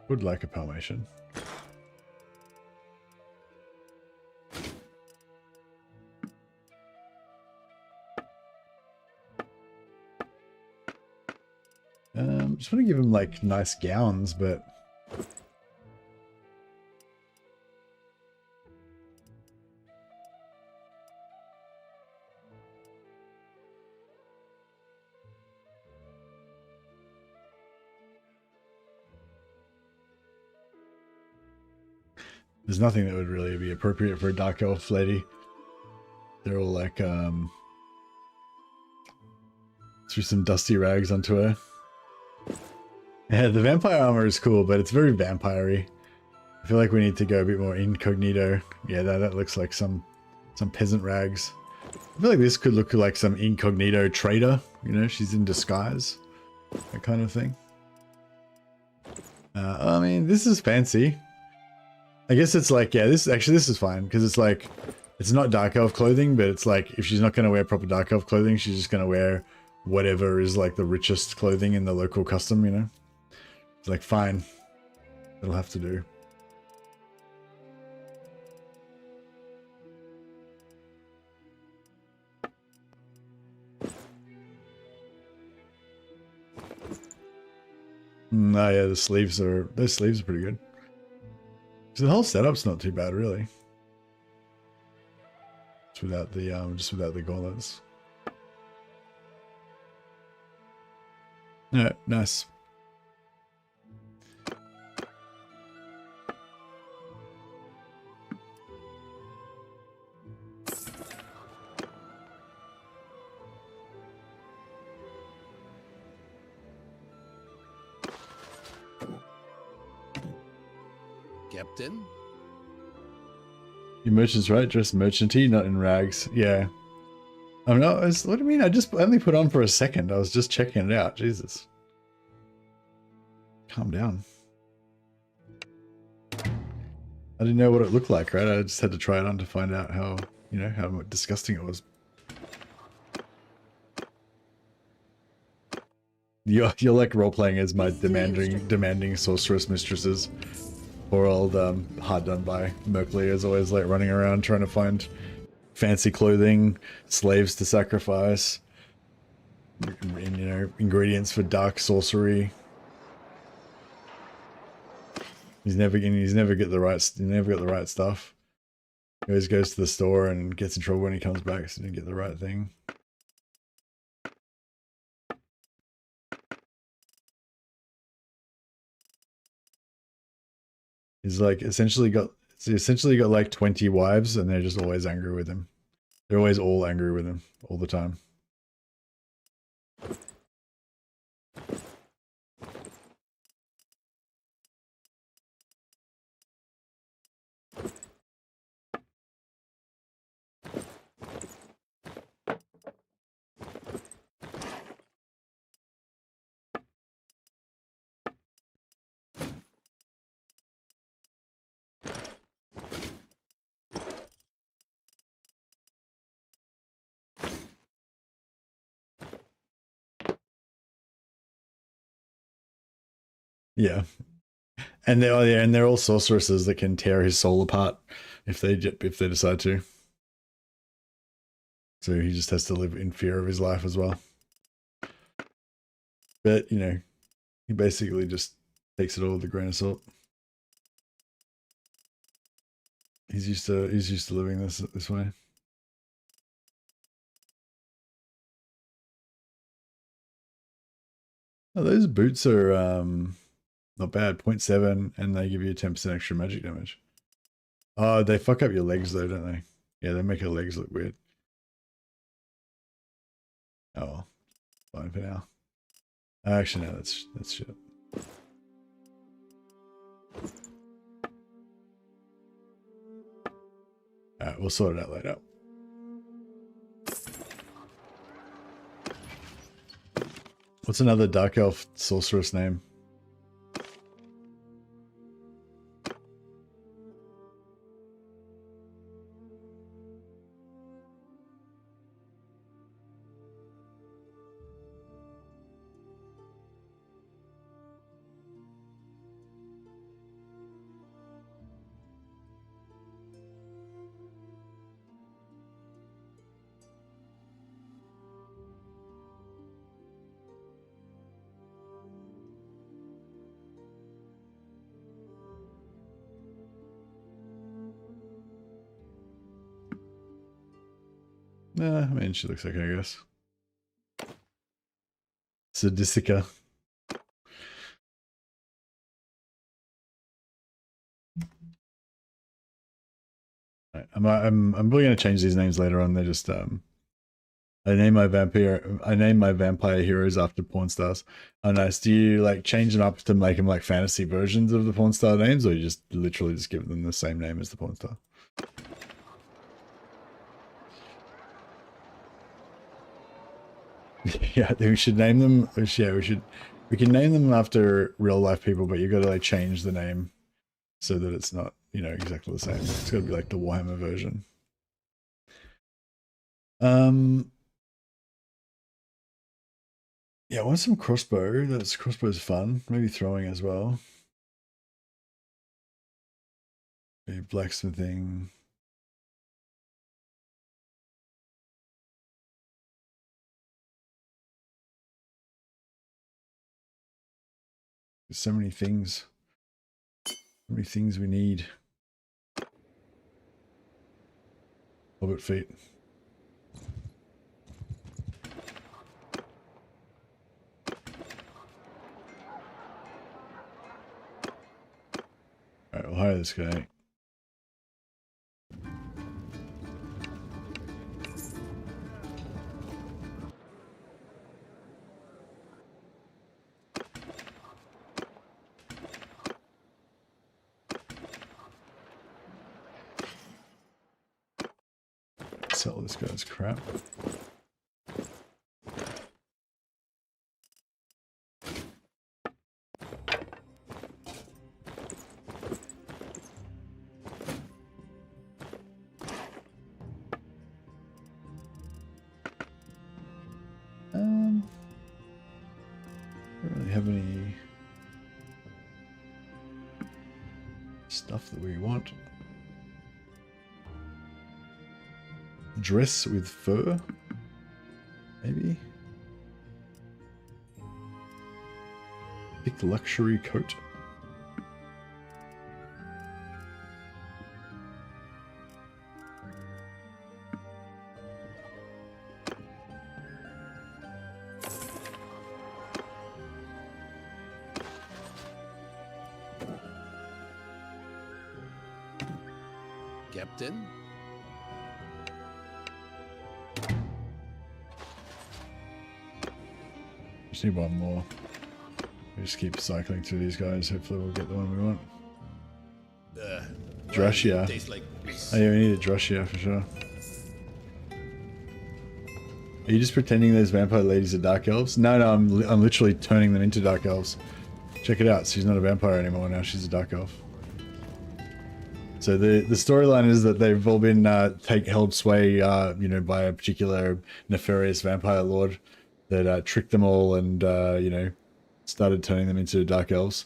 Would like a Palmation. Just want to give him like nice gowns, but there's nothing that would really be appropriate for a Dark Elf lady. They're all like threw some dusty rags onto her. Yeah, the vampire armor is cool, but it's very vampire-y. I feel like we need to go a bit more incognito. Yeah, that looks like some peasant rags. I feel like this could look like some incognito trader. You know, she's in disguise. That kind of thing. I mean, this is fancy. I guess it's like, yeah, this is fine. Because it's like, it's not Dark Elf clothing, but it's like, if she's not going to wear proper Dark Elf clothing, she's just going to wear whatever is like the richest clothing in the local custom, you know? It's like, fine. It'll have to do. No, yeah, those sleeves are pretty good. So the whole setup's not too bad, really. Just without the gauntlets. Yeah, nice. Captain? You merchants, right? Dressed merchanty, not in rags. Yeah. I'm not. What do you mean? I just only put on for a second. I was just checking it out. Jesus. Calm down. I didn't know what it looked like, right? I just had to try it on to find out how, you know, how disgusting it was. You're like role-playing as my demanding sorceress mistresses. Poor old hard done by Merkley is always like running around trying to find fancy clothing, slaves to sacrifice, you know, ingredients for dark sorcery. He's never got the right stuff. He always goes to the store and gets in trouble when he comes back, so he didn't get the right thing. He's like essentially got like 20 wives, and they're just always angry with him. They're always all angry with him all the time. Yeah. And they're all sorceresses that can tear his soul apart if they decide to. So he just has to live in fear of his life as well. But you know, he basically just takes it all with a grain of salt. He's used to living this way. Oh, those boots are not bad. 0.7, and they give you 10% extra magic damage. Oh, they fuck up your legs though, don't they? Yeah, they make your legs look weird. Oh well, fine for now. Actually, no, that's shit. Alright, we'll sort it out later. What's another dark elf sorceress name? I mean, she looks okay, I guess. Sadistica. Right, I'm probably gonna change these names later on. They're just I name my vampire heroes after porn stars. Oh nice. Do you like change them up to make them like fantasy versions of the porn star names, or you just literally just give them the same name as the porn star? Yeah, I think we should name them. Yeah, we can name them after real life people, but you got to like change the name so that it's not, you know, exactly the same. It's got to be like the Warhammer version. Yeah, I want some crossbow. Crossbow's fun. Maybe throwing as well. Maybe blacksmithing. There's so many things. So many things we need. Hobbit feet. Alright, we'll hire this guy. Sell this guy's crap. Don't really have any stuff that we want. Dress with fur, maybe. Pick luxury coat. Captain? Just need one more. We just keep cycling through these guys. Hopefully we'll get the one we want. Drussia. Tastes like piss. Oh yeah, we need a Drussia for sure. Are you just pretending those vampire ladies are dark elves? No, I'm literally turning them into dark elves. Check it out. She's not a vampire anymore now. She's a dark elf. So the storyline is that they've all been held sway, you know, by a particular nefarious vampire lord that tricked them all and you know, started turning them into dark elves.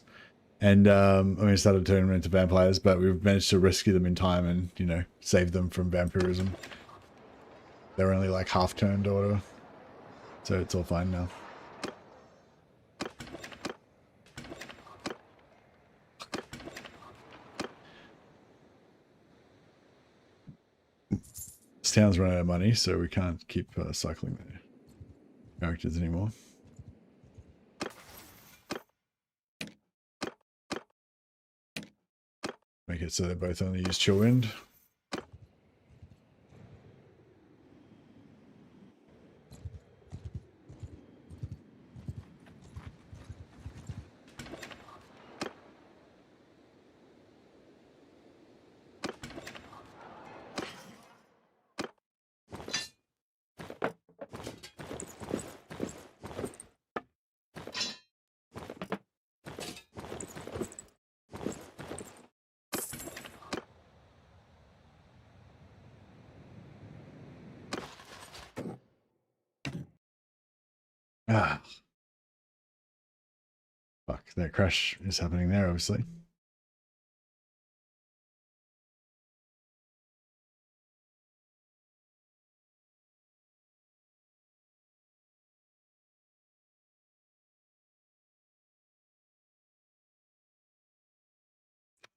And I mean, started turning them into vampires, but we've managed to rescue them in time and, you know, save them from vampirism. They're only like half turned or whatever, so it's all fine now. This town's running out of money, so we can't keep cycling the characters anymore. Make it so they both only use chill wind. Ah. Fuck, that crash is happening there, obviously.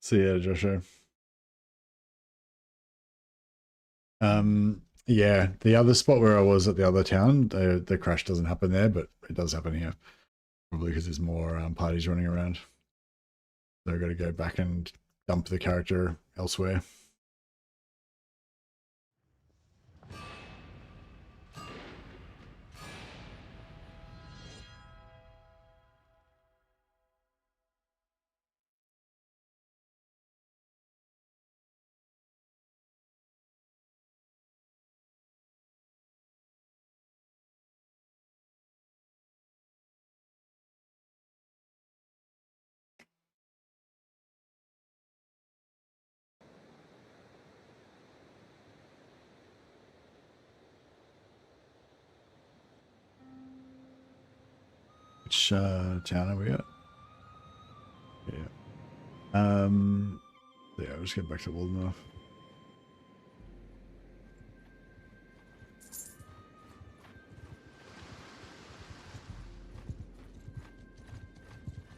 See ya, Joshua. Yeah, the other spot where I was at the other town, the crash doesn't happen there, but it does happen here. Probably because there's more parties running around. So I've got to go back and dump the character elsewhere. Which town are we at? Yeah. Yeah, I'll just get back to Waldenoff.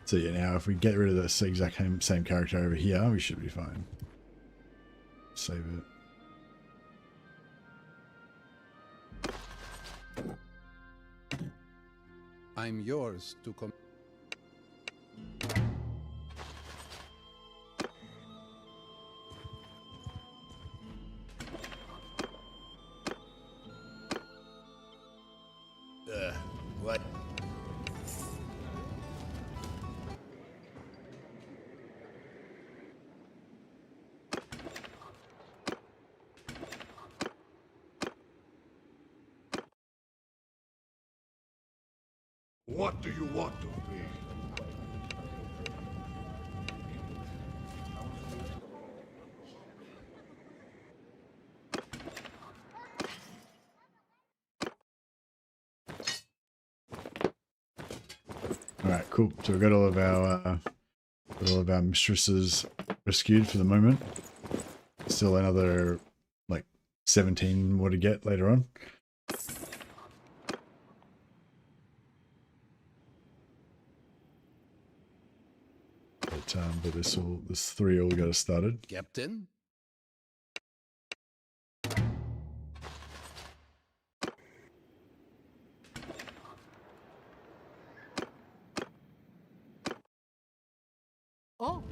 So yeah, now if we get rid of this exact same character over here, we should be fine. Save it. I'm yours to come. What? What do you want of me? All right, cool. So we've got all of our mistresses rescued for the moment. Still another like 17 more to get later on. But this 3 all got us started. Captain? Oh.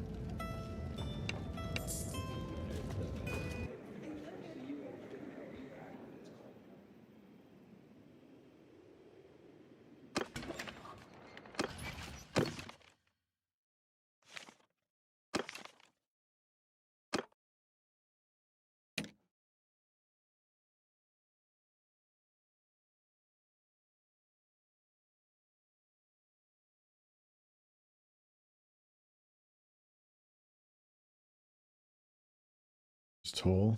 It's tall.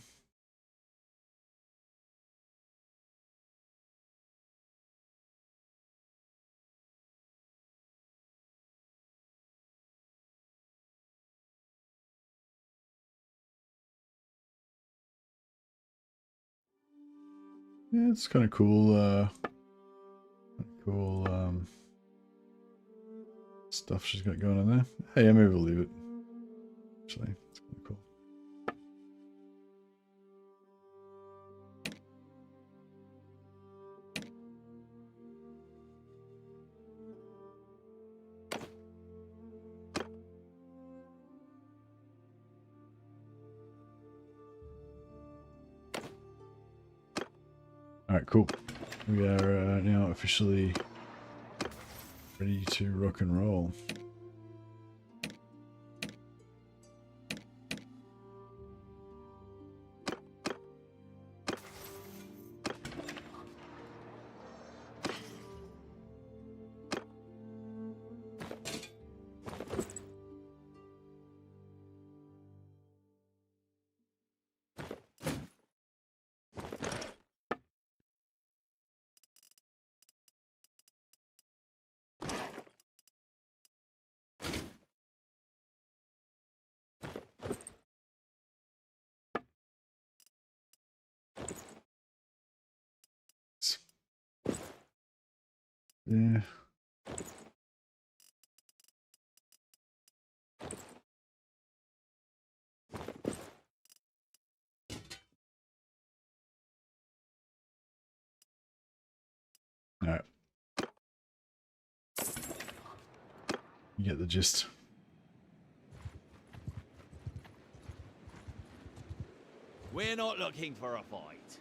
Yeah, it's kind of cool. Cool stuff she's got going on there. Hey, yeah, maybe we'll leave it. Actually, it's kind of cool. All right, cool. We are now officially ready to rock and roll. Yeah. All right. You get the gist. We're not looking for a fight.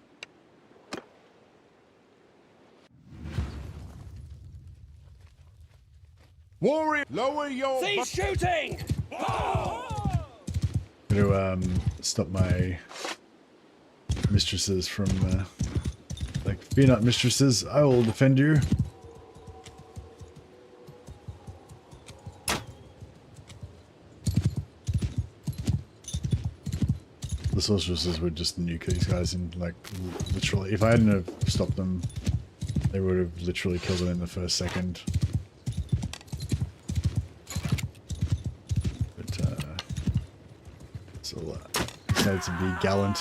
Warrior, lower your... Cease shooting! I'm gonna stop my mistresses from like, fear not, mistresses, I will defend you. The sorceresses would just nuke these guys in, like, literally. If I hadn't have stopped them, they would have literally killed them in the first second. But so decided to be gallant.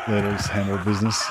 Ladies handle business.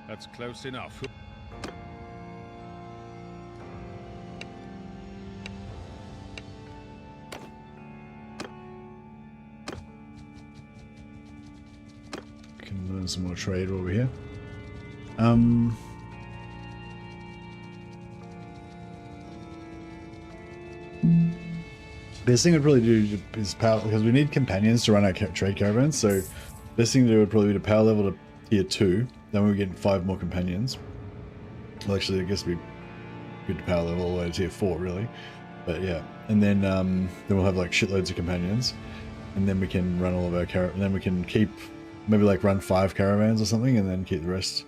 That's close enough. Can learn some more trade while we're here. Best thing I'd probably do is power, because we need companions to run our trade caravans. So best thing to do would probably be to power level to tier 2. Then we get 5 more companions. Well, actually, I guess it'd be good to power level all the way to tier 4, really. But yeah, and then we'll have like shitloads of companions, and then we can run all of our and then we can keep maybe like run 5 caravans or something, and then keep the rest.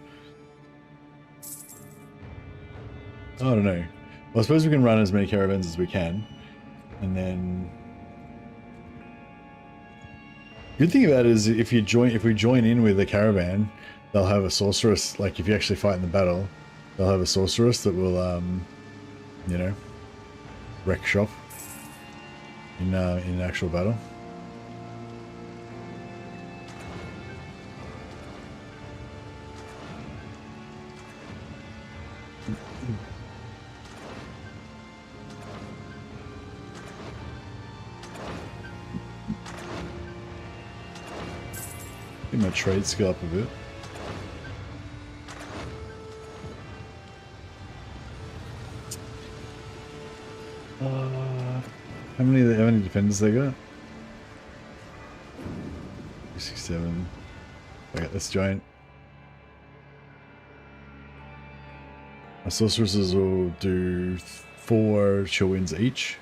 I don't know. Well, I suppose we can run as many caravans as we can. And then good thing about it is if we join in with a caravan, they'll have a sorceress. Like if you actually fight in the battle, they'll have a sorceress that will you know, wreck shop in actual battle. Get my trade skill up a bit. How many defenders they got? 67. Okay, let's join. Our sorceresses will do 4 chill wins each.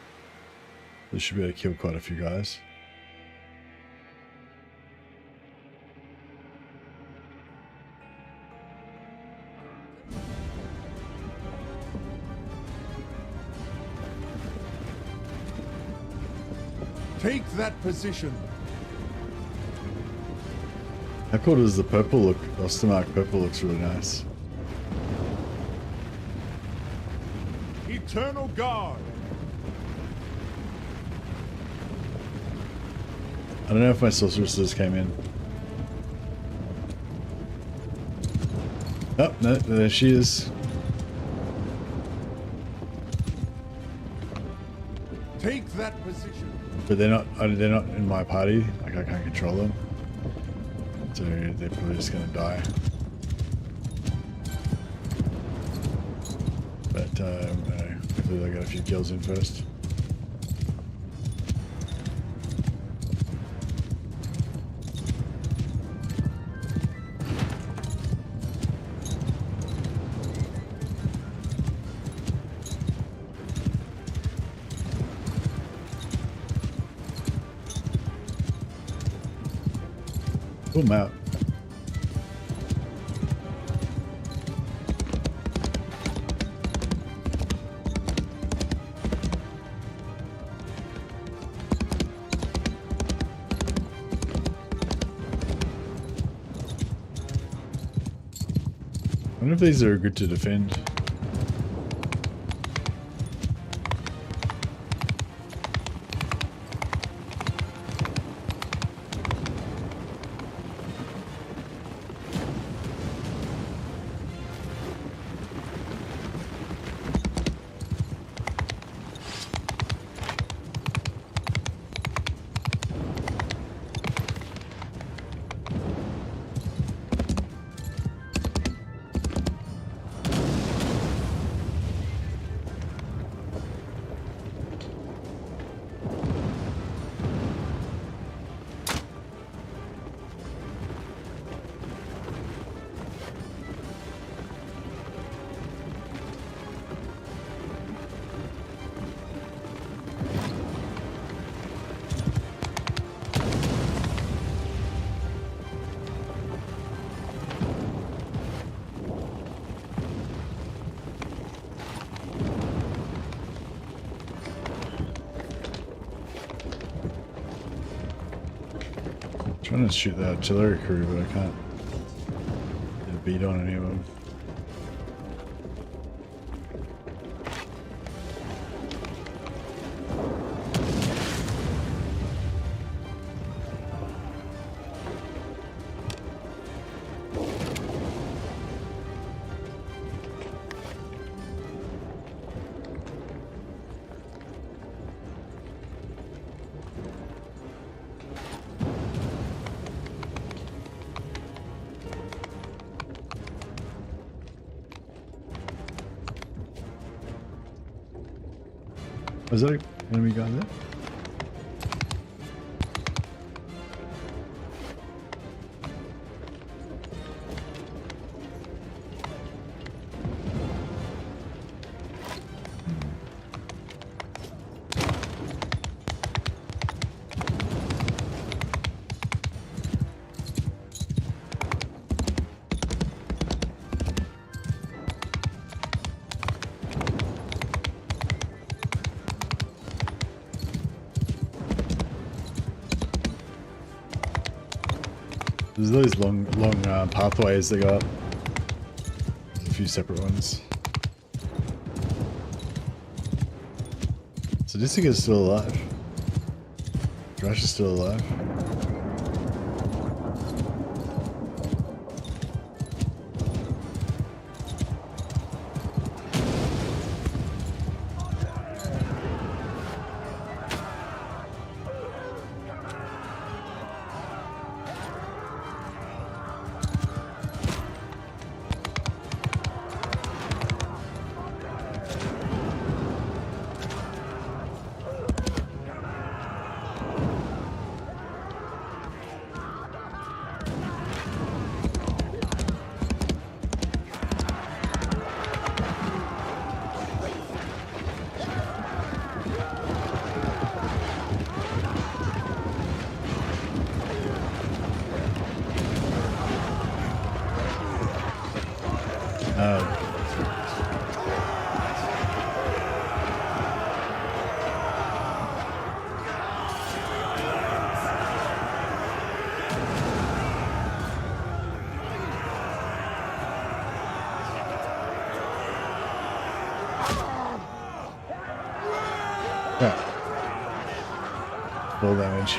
They should be able to kill quite a few guys. Take that position. How cool does the purple look? Ostermark purple looks really nice. Eternal Guard. I don't know if my sorceresses came in. Oh, no, there she is. Take that position. But they're not in my party. Like I can't control them. So they're probably just gonna die. But hopefully they got a few kills in first. Oh, I'm out. I wonder if these are good to defend. Trying to shoot the artillery crew, but I can't get a beat on any of them. Was that an enemy guy there? There's those long pathways that go up. There's a few separate ones. So this thing is still alive. Drash is still alive. Full damage.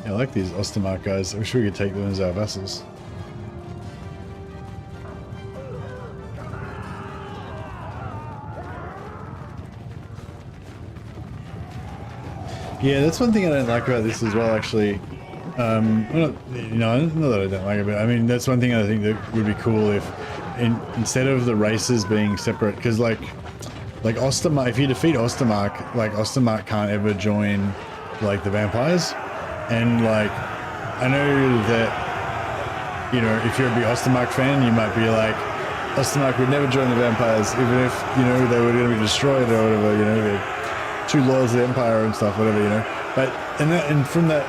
Yeah, I like these Ostermark guys. I wish we could take them as our vassals. Yeah, that's one thing I don't like about this as well, actually. Well, not that I don't like it, but I mean, that's one thing I think that would be cool if, instead of the races being separate, because like Ostermark, if you defeat Ostermark, like Ostermark can't ever join like the vampires, and like I know that, you know, if you're a big Ostermark fan, you might be like, Ostermark would never join the vampires, even if, you know, they were going to be destroyed or whatever, you know, they're too loyal to the Empire and stuff, whatever, you know. But and from the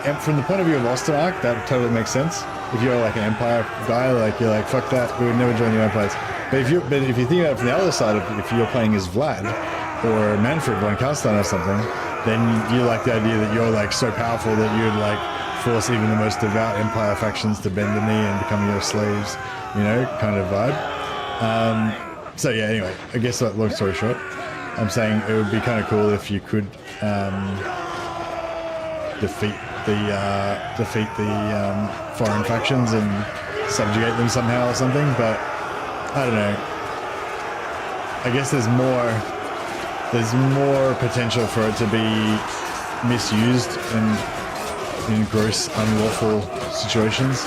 point of view of Ostermark, that totally makes sense. If you're like an Empire guy, like you're like, fuck that, we would never join the Empires. But if you think about it from the other side, if you're playing as Vlad or Manfred von Karstein or something, then you like the idea that you're like so powerful that you'd like force even the most devout Empire factions to bend the knee and become your slaves, you know, kind of vibe. So yeah, anyway, I guess long story short, I'm saying it would be kind of cool if you could defeat the foreign factions and subjugate them somehow or something. But I don't know. I guess there's more potential for it to be misused and in gross unlawful situations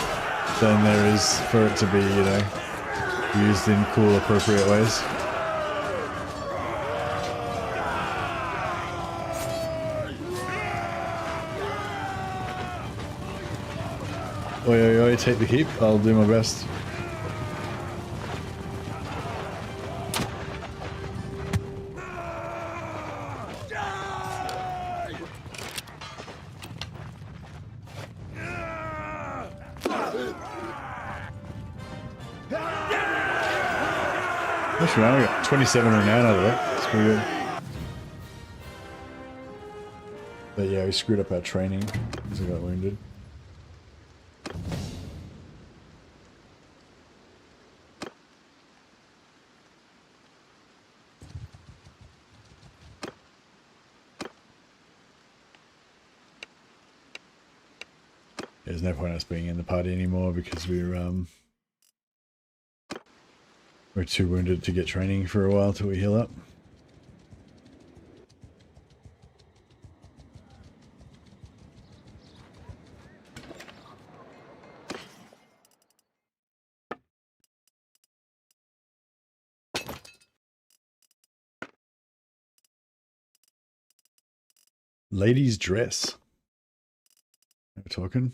than there is for it to be, you know, used in cool, appropriate ways. Oi, oi, oi, take the keep. I'll do my best. Actually, I got 27 renown out of it. It's pretty good. But yeah, we screwed up our training because I got wounded. There's no point us being in the party anymore because we're We're too wounded to get training for a while till we heal up. Ladies' dress. We're talking.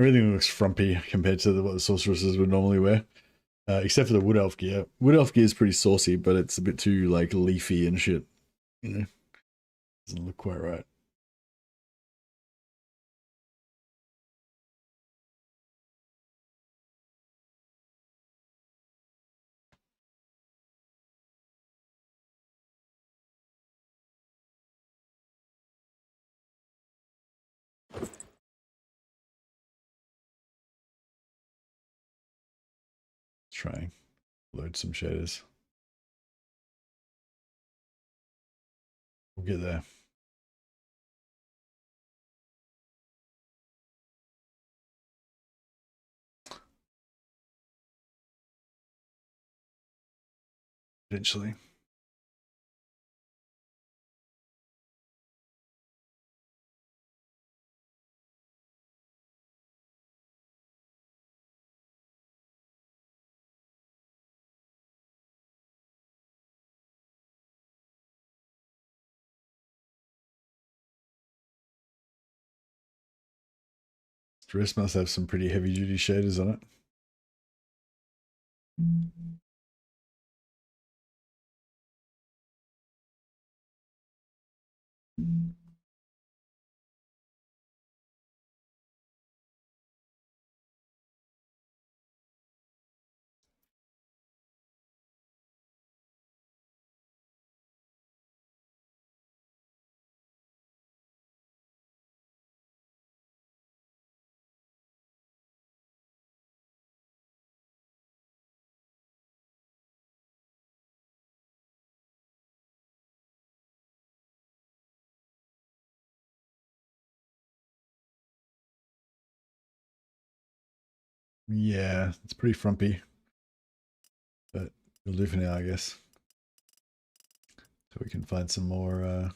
Everything looks frumpy compared to what the sorceresses would normally wear. Except for the wood elf gear. Wood elf gear is pretty saucy, but it's a bit too like leafy and shit. You know, doesn't look quite right. Let's try and load some shaders. We'll get there. Eventually. Dress must have some pretty heavy duty shaders on it. Yeah, it's pretty frumpy. But we'll do for now, I guess. So we can find some more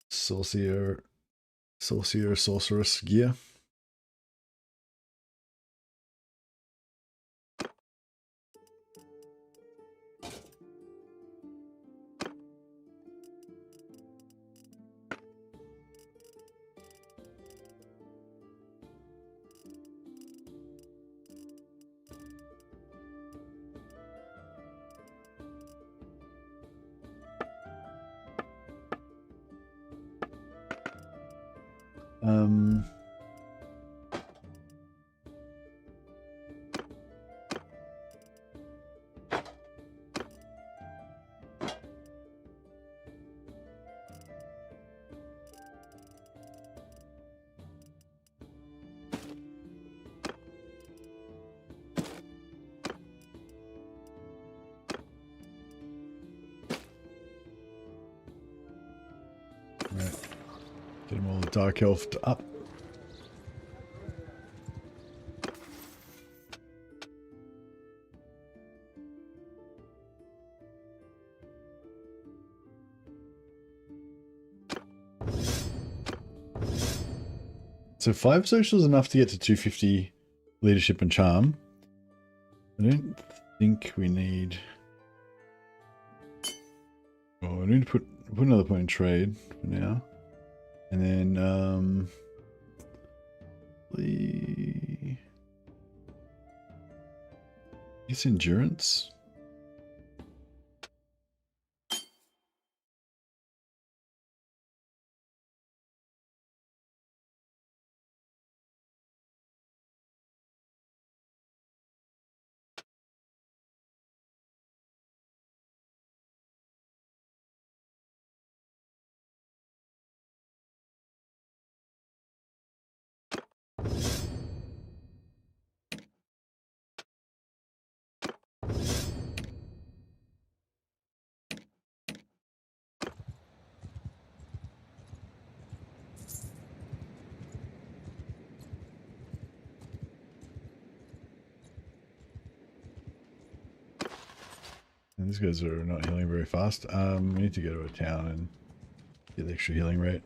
saucier sorceress gear. Um, right. Get them all dark elfed up. So 5 social is enough to get to 250 leadership and charm. I don't think we need... Oh, I need to put another point in trade for now. And then, it's endurance. And these guys are not healing very fast. We need to go to a town and get the extra healing rate.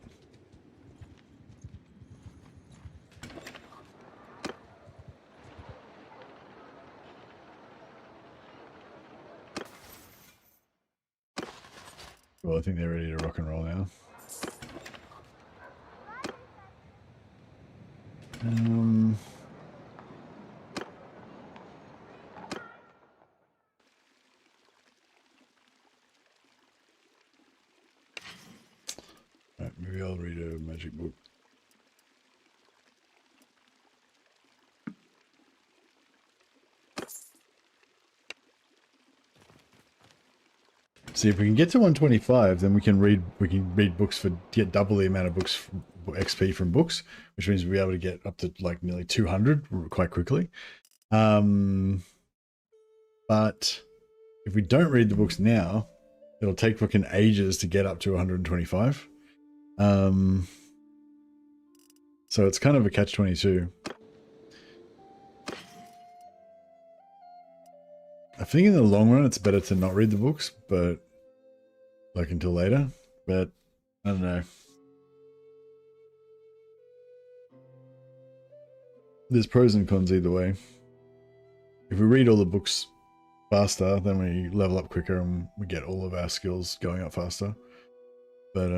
Well, I think they're ready to rock and roll now. Right, maybe I'll read a magic book. See, if we can get to 125, then we can read books for get double the amount of books XP from books, which means we'll be able to get up to like nearly 200 quite quickly. But if we don't read the books now, it'll take fucking ages to get up to 125. So it's kind of a catch-22. I think in the long run, it's better to not read the books, but like until later, but I don't know. There's pros and cons either way. If we read all the books faster, then we level up quicker and we get all of our skills going up faster. But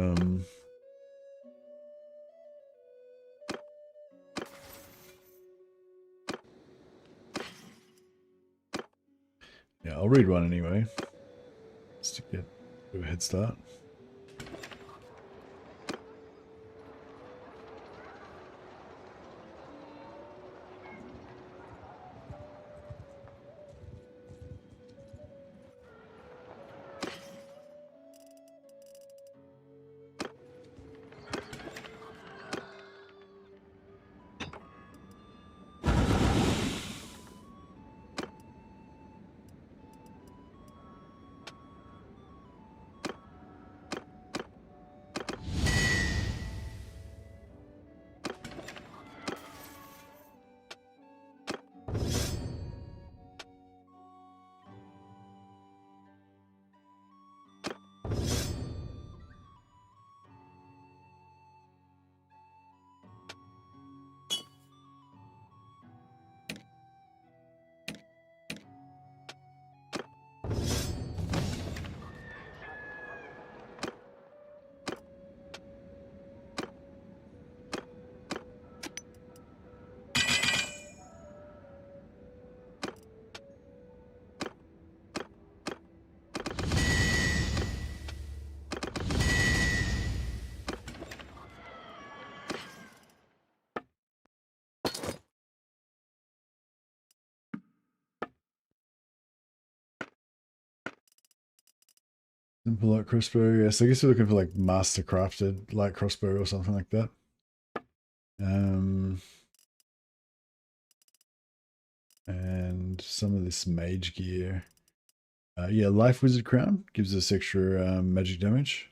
yeah, I'll read one anyway, just to get a head start. Simple light crossbow, yes. I guess we're looking for like master crafted light crossbow or something like that. And some of this mage gear. Yeah, life wizard crown gives us extra magic damage.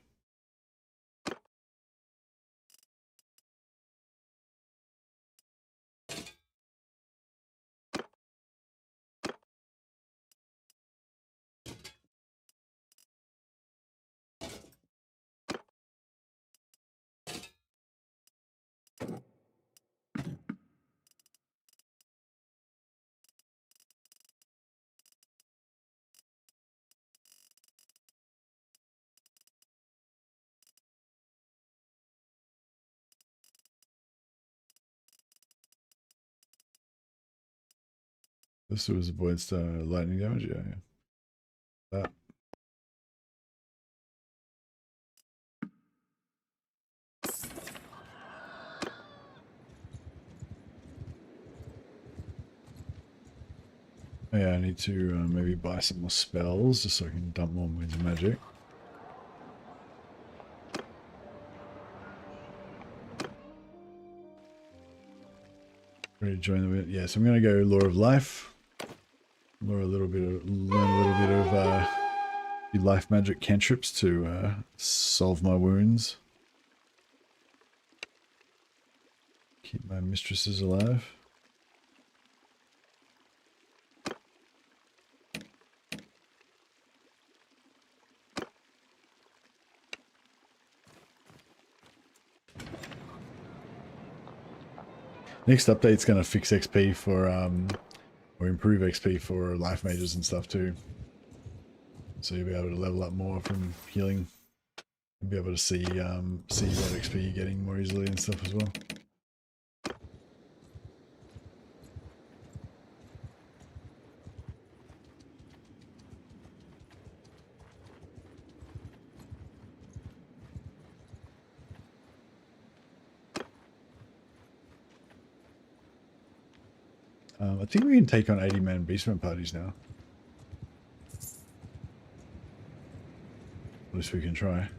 This was avoids lightning damage, yeah. That. Oh, yeah, I need to maybe buy some more spells just so I can dump more winds of magic. Ready to join the win? Yeah, so I'm gonna go Law of Life. Learn a little bit of the life magic cantrips to solve my wounds. Keep my mistresses alive. Next update's going to fix XP for, or improve XP for life mages and stuff too. So you'll be able to level up more from healing. You'll be able to see what XP you're getting more easily and stuff as well. I think we can take on 80-man beastman parties now. At least we can try.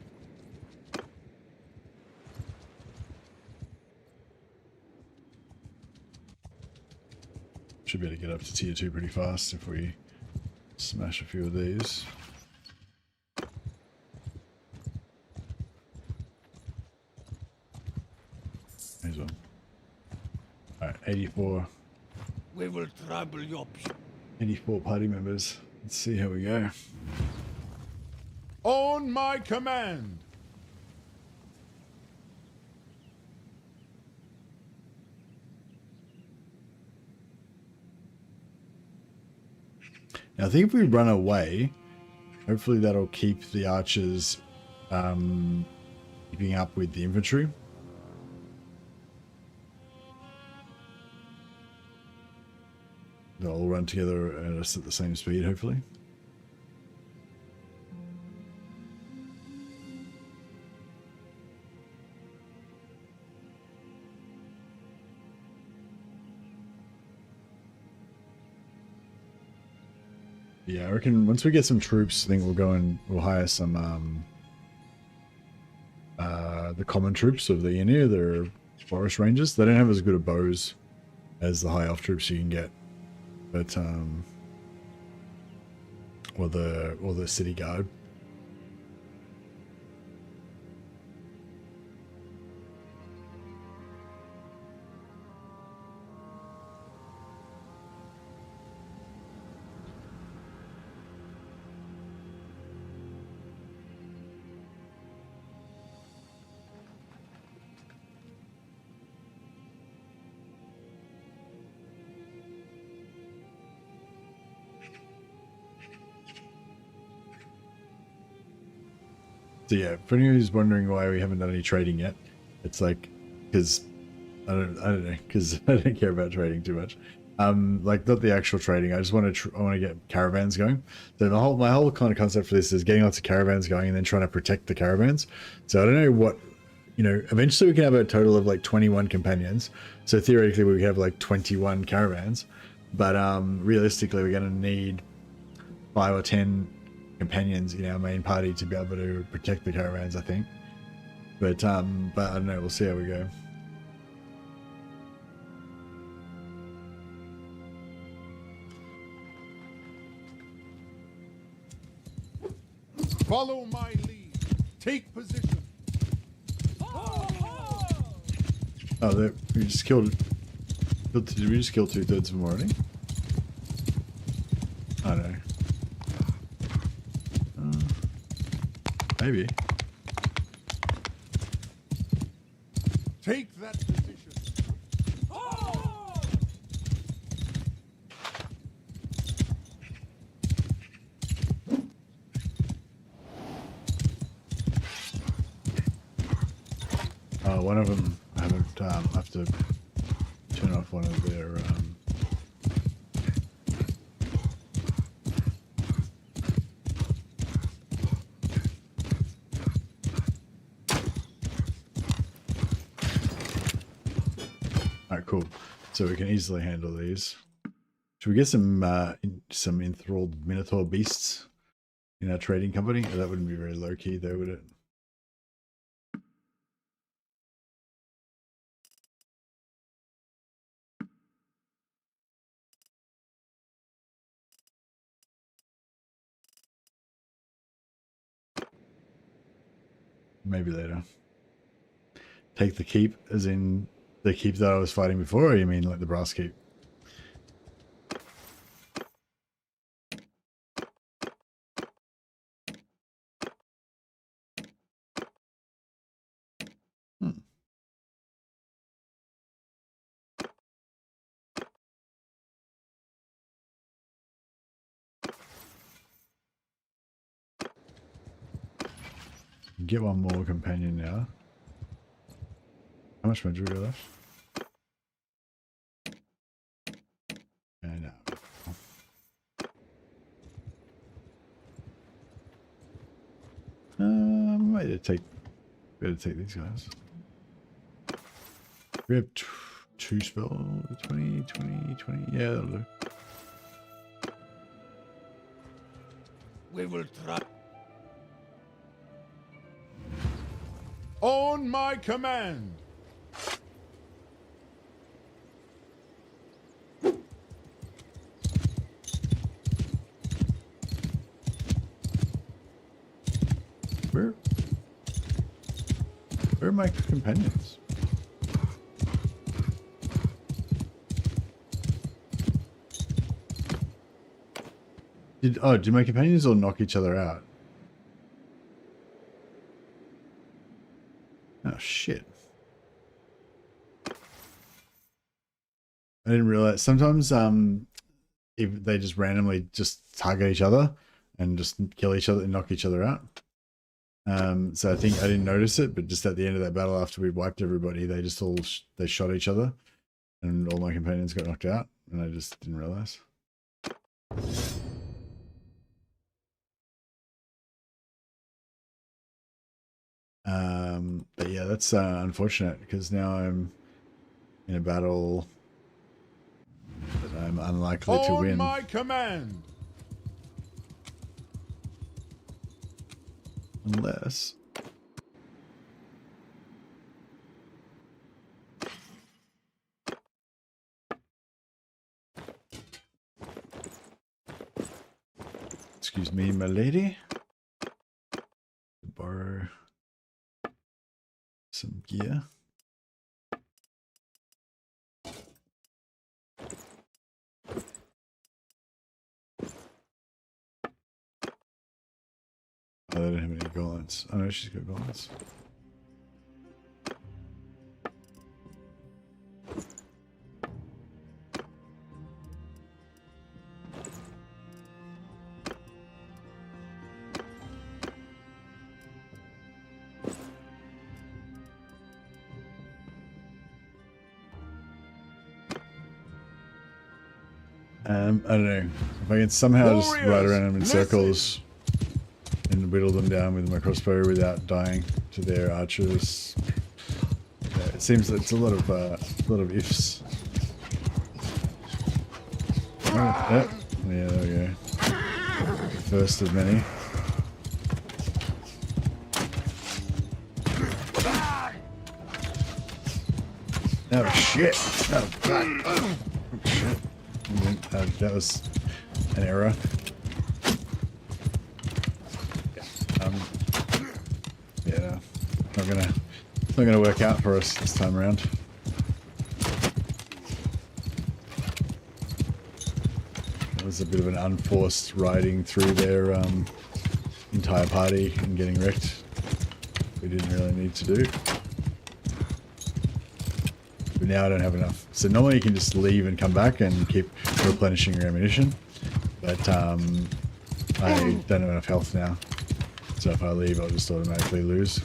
Should be able to get up to tier 2 pretty fast if we smash a few of these. May as well. Alright, 84. We will trouble your 84 party members. Let's see how we go. On my command. Now, I think if we run away, hopefully that'll keep the archers keeping up with the infantry. They'll all run together at us at the same speed, hopefully. Yeah, I reckon once we get some troops, I think we'll go and we'll hire some the common troops of the Ynir, they're forest rangers. They don't have as good a bows as the high elf troops you can get. But or the city guard. So yeah, for anyone who's wondering why we haven't done any trading yet, it's like because I don't know, because I don't care about trading too much. Like not the actual trading. I just want to I want to get caravans going. So my whole kind of concept for this is getting lots of caravans going and then trying to protect the caravans. So I don't know what, you know. Eventually we can have a total of like 21 companions. So theoretically we could have like 21 caravans, but realistically we're going to need 5 or 10 companions in our main party to be able to protect the caravans, I think. But I don't know, we'll see how we go. Follow my lead. Take position. Oh, we just killed. Did we just kill 2/3 of them already? I don't know. Maybe. Take that position. One of them, I have to turn off one of their. Alright, cool. So we can easily handle these. Should we get some enthralled Minotaur beasts in our trading company? That wouldn't be very low key though, would it? Maybe later. Take the keep, as in the keep that I was fighting before, or you mean like the brass keep? get one more companion now. How much more do we got left? And better take these guys. We have two spells, 20, 20, 20. Yeah, that'll do. We will try. On my command. Where are my companions? Did my companions all knock each other out? Oh shit. I didn't realize sometimes if they just randomly just target each other and just kill each other and knock each other out. So I think I didn't notice it, but just at the end of that battle after we wiped everybody, they just all they shot each other and all my companions got knocked out and I just didn't realize. But yeah, that's unfortunate because now I'm in a battle that I'm unlikely to win. On my command. Unless excuse me, my lady. Borrow some gear. Oh, they don't have any gauntlets. Oh no, she's got gauntlets. I don't know. If I can somehow just ride around them in circles and whittle them down with my crossbow without dying to their archers. Yeah, it seems it's a lot of ifs. Yeah, there we go. First of many. Oh shit! Oh fuck! Oh shit! That was an error. Yeah, not gonna work out for us this time around. It was a bit of an unforced riding through their entire party and getting wrecked. We didn't really need to do. But now I don't have enough. So normally you can just leave and come back and keep replenishing your ammunition. But I don't have enough health now. So if I leave, I'll just automatically lose.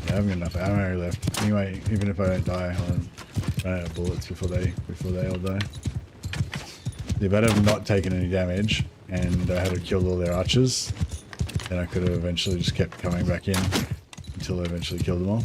I haven't got enough ammo left. Anyway, even if I don't die, I'll run out of bullets before they all die. If I'd have not taken any damage and I had killed all their archers, then I could have eventually just kept coming back in until I eventually killed them all.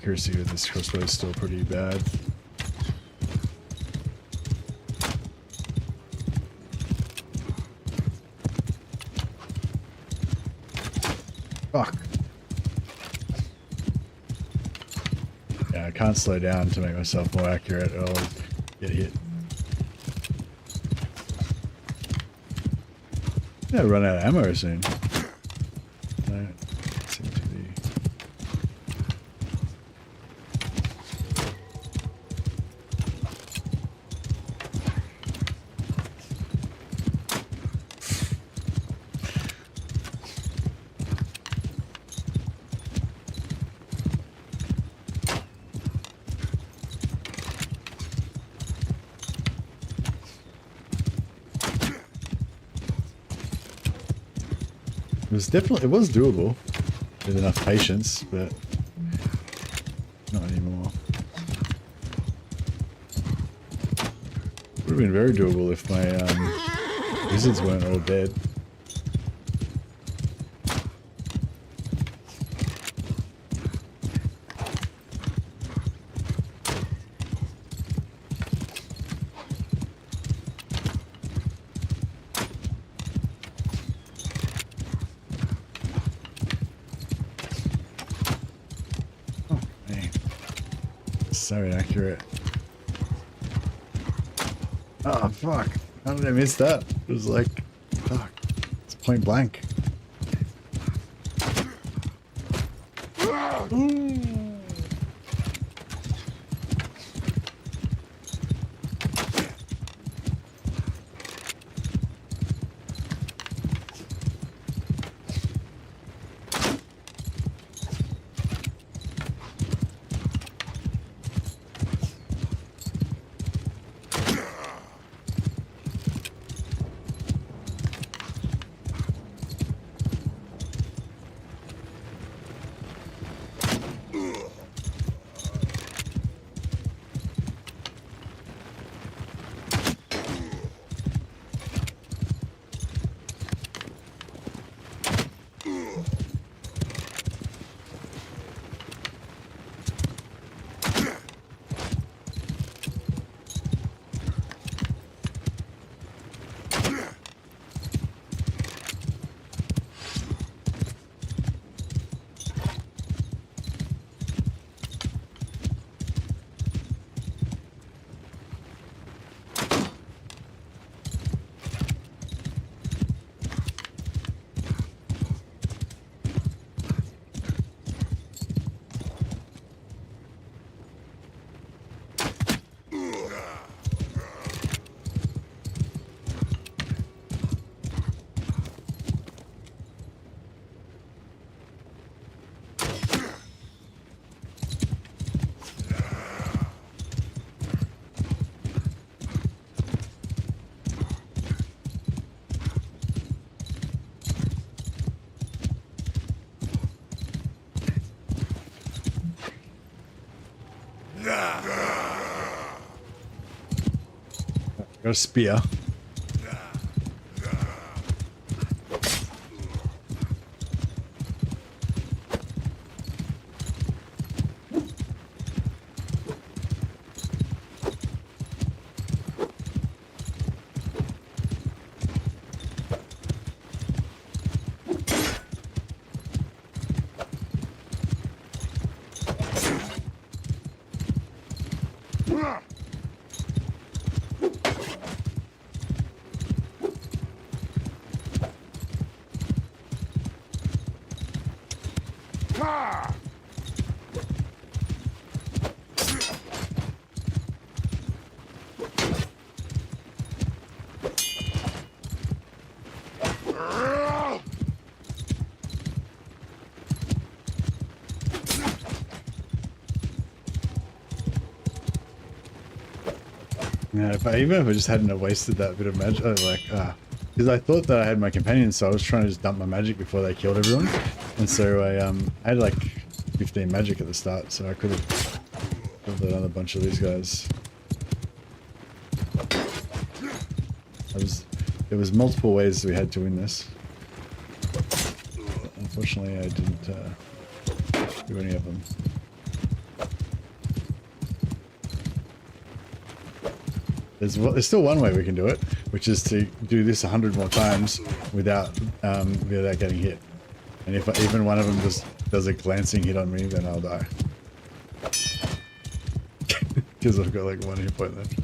accuracy with this crossbow is still pretty bad. Fuck. Yeah, I can't slow down to make myself more accurate or I'll get hit. Yeah, run out of ammo soon. No, seem to be. It was doable with enough patience, but not anymore. Would have been very doable if my wizards weren't all dead. So inaccurate. Oh fuck. How did I miss that? It was like, fuck. It's point blank. Got a spear. Yeah, even if I just hadn't have wasted that bit of magic, because I thought that I had my companions, so I was trying to just dump my magic before they killed everyone, and so I had like 15 magic at the start, so I could have killed another bunch of these guys. There was multiple ways we had to win this. But unfortunately, I didn't do any of them. There's still one way we can do it, which is to do this 100 more times without getting hit. And if even one of them just does a glancing hit on me, then I'll die. Because I've got like 1 hit point left.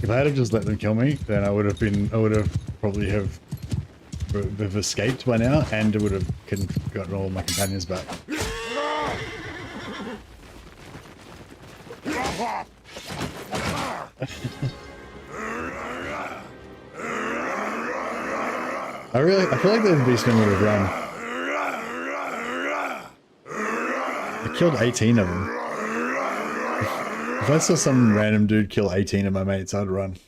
If I had just let them kill me, then I would have probably have escaped by now, and it would have gotten all my companions back. I feel like the beastmen would have run. I killed 18 of them. If I saw some random dude kill 18 of my mates, I'd run.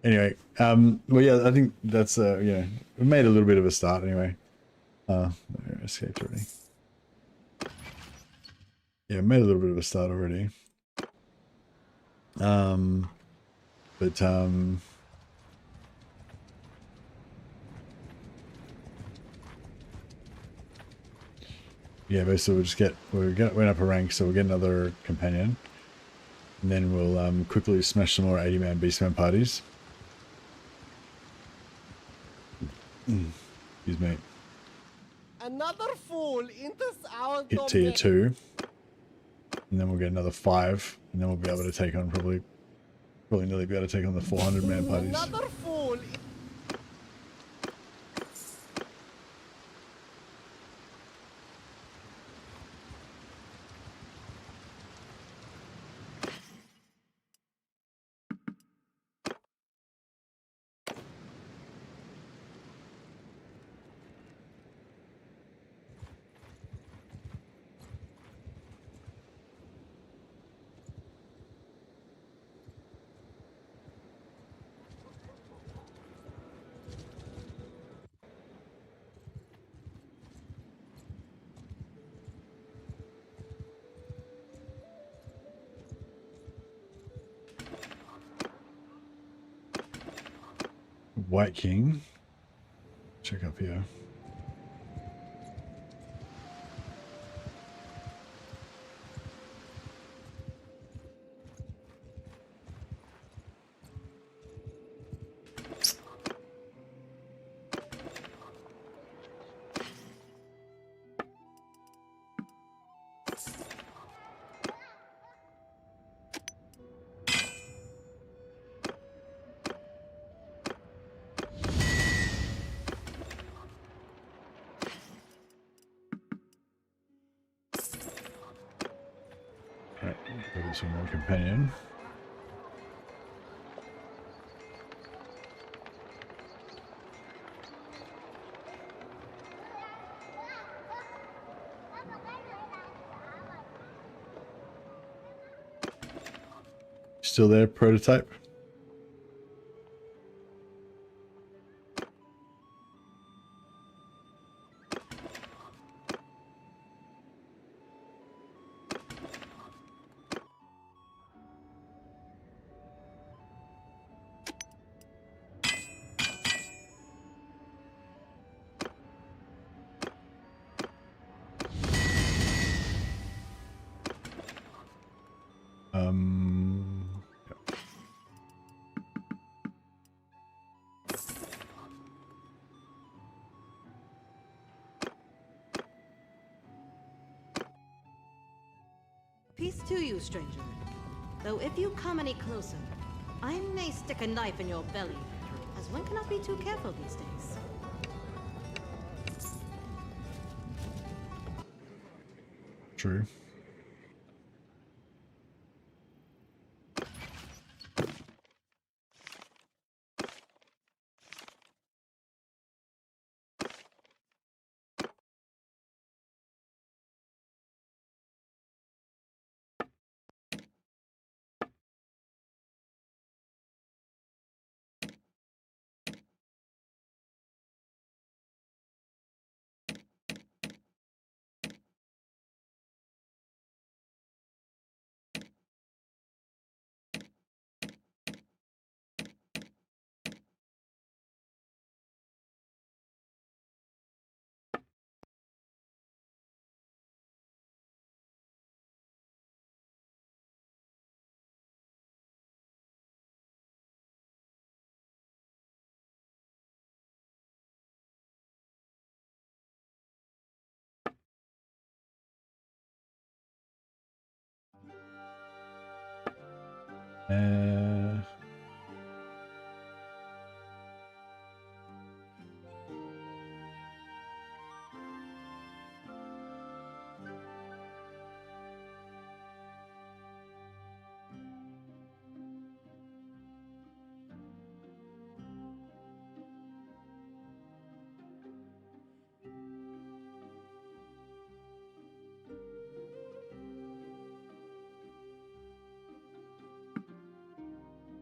Anyway, well, yeah, I think that's, yeah, we made a little bit of a start anyway. Escaped already. Yeah, made a little bit of a start already. Yeah, basically went up a rank, so we'll get another companion. And then we'll quickly smash some more 80-man beastman parties. Excuse me. Another fool enters our Hit tier 2. And then we'll get another 5. And then we'll be able to take on probably nearly be able to take on the 400-man parties. Another fool. White King. Check up here. Some more companion. Still there, prototype? Yeah. Peace to you, stranger. Though if you come any closer, I may stick a knife in your belly, as one cannot be too careful these days. True.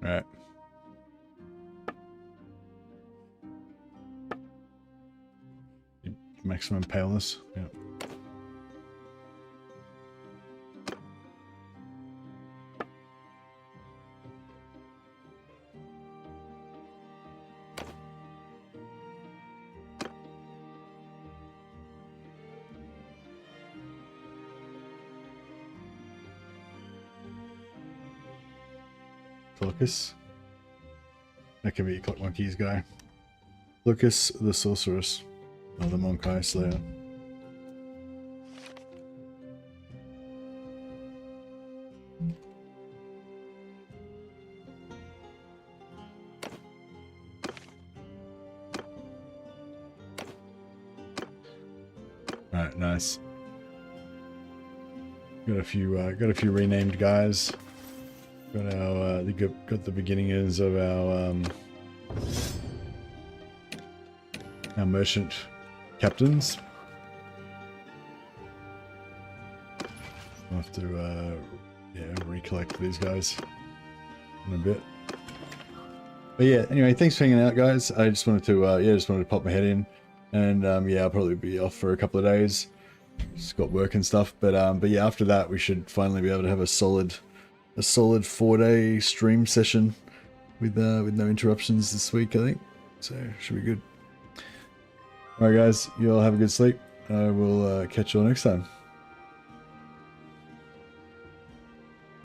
Right. Maximum paleness. Yeah. Lucas. That could be a Clock Monkeys guy. Lucas the Sorceress. Or the Monkai Slayer. Alright, nice. Got a few renamed guys. Got our got the beginnings of our merchant captains. I'll have to recollect these guys in a bit. But yeah, anyway, thanks for hanging out, guys. I just wanted to pop my head in, and yeah, I'll probably be off for a couple of days. Just got work and stuff, but yeah, after that we should finally be able to have a solid 4-day stream session with no interruptions this week, I think. So should be good. Alright guys, you all have a good sleep. I will catch you all next time.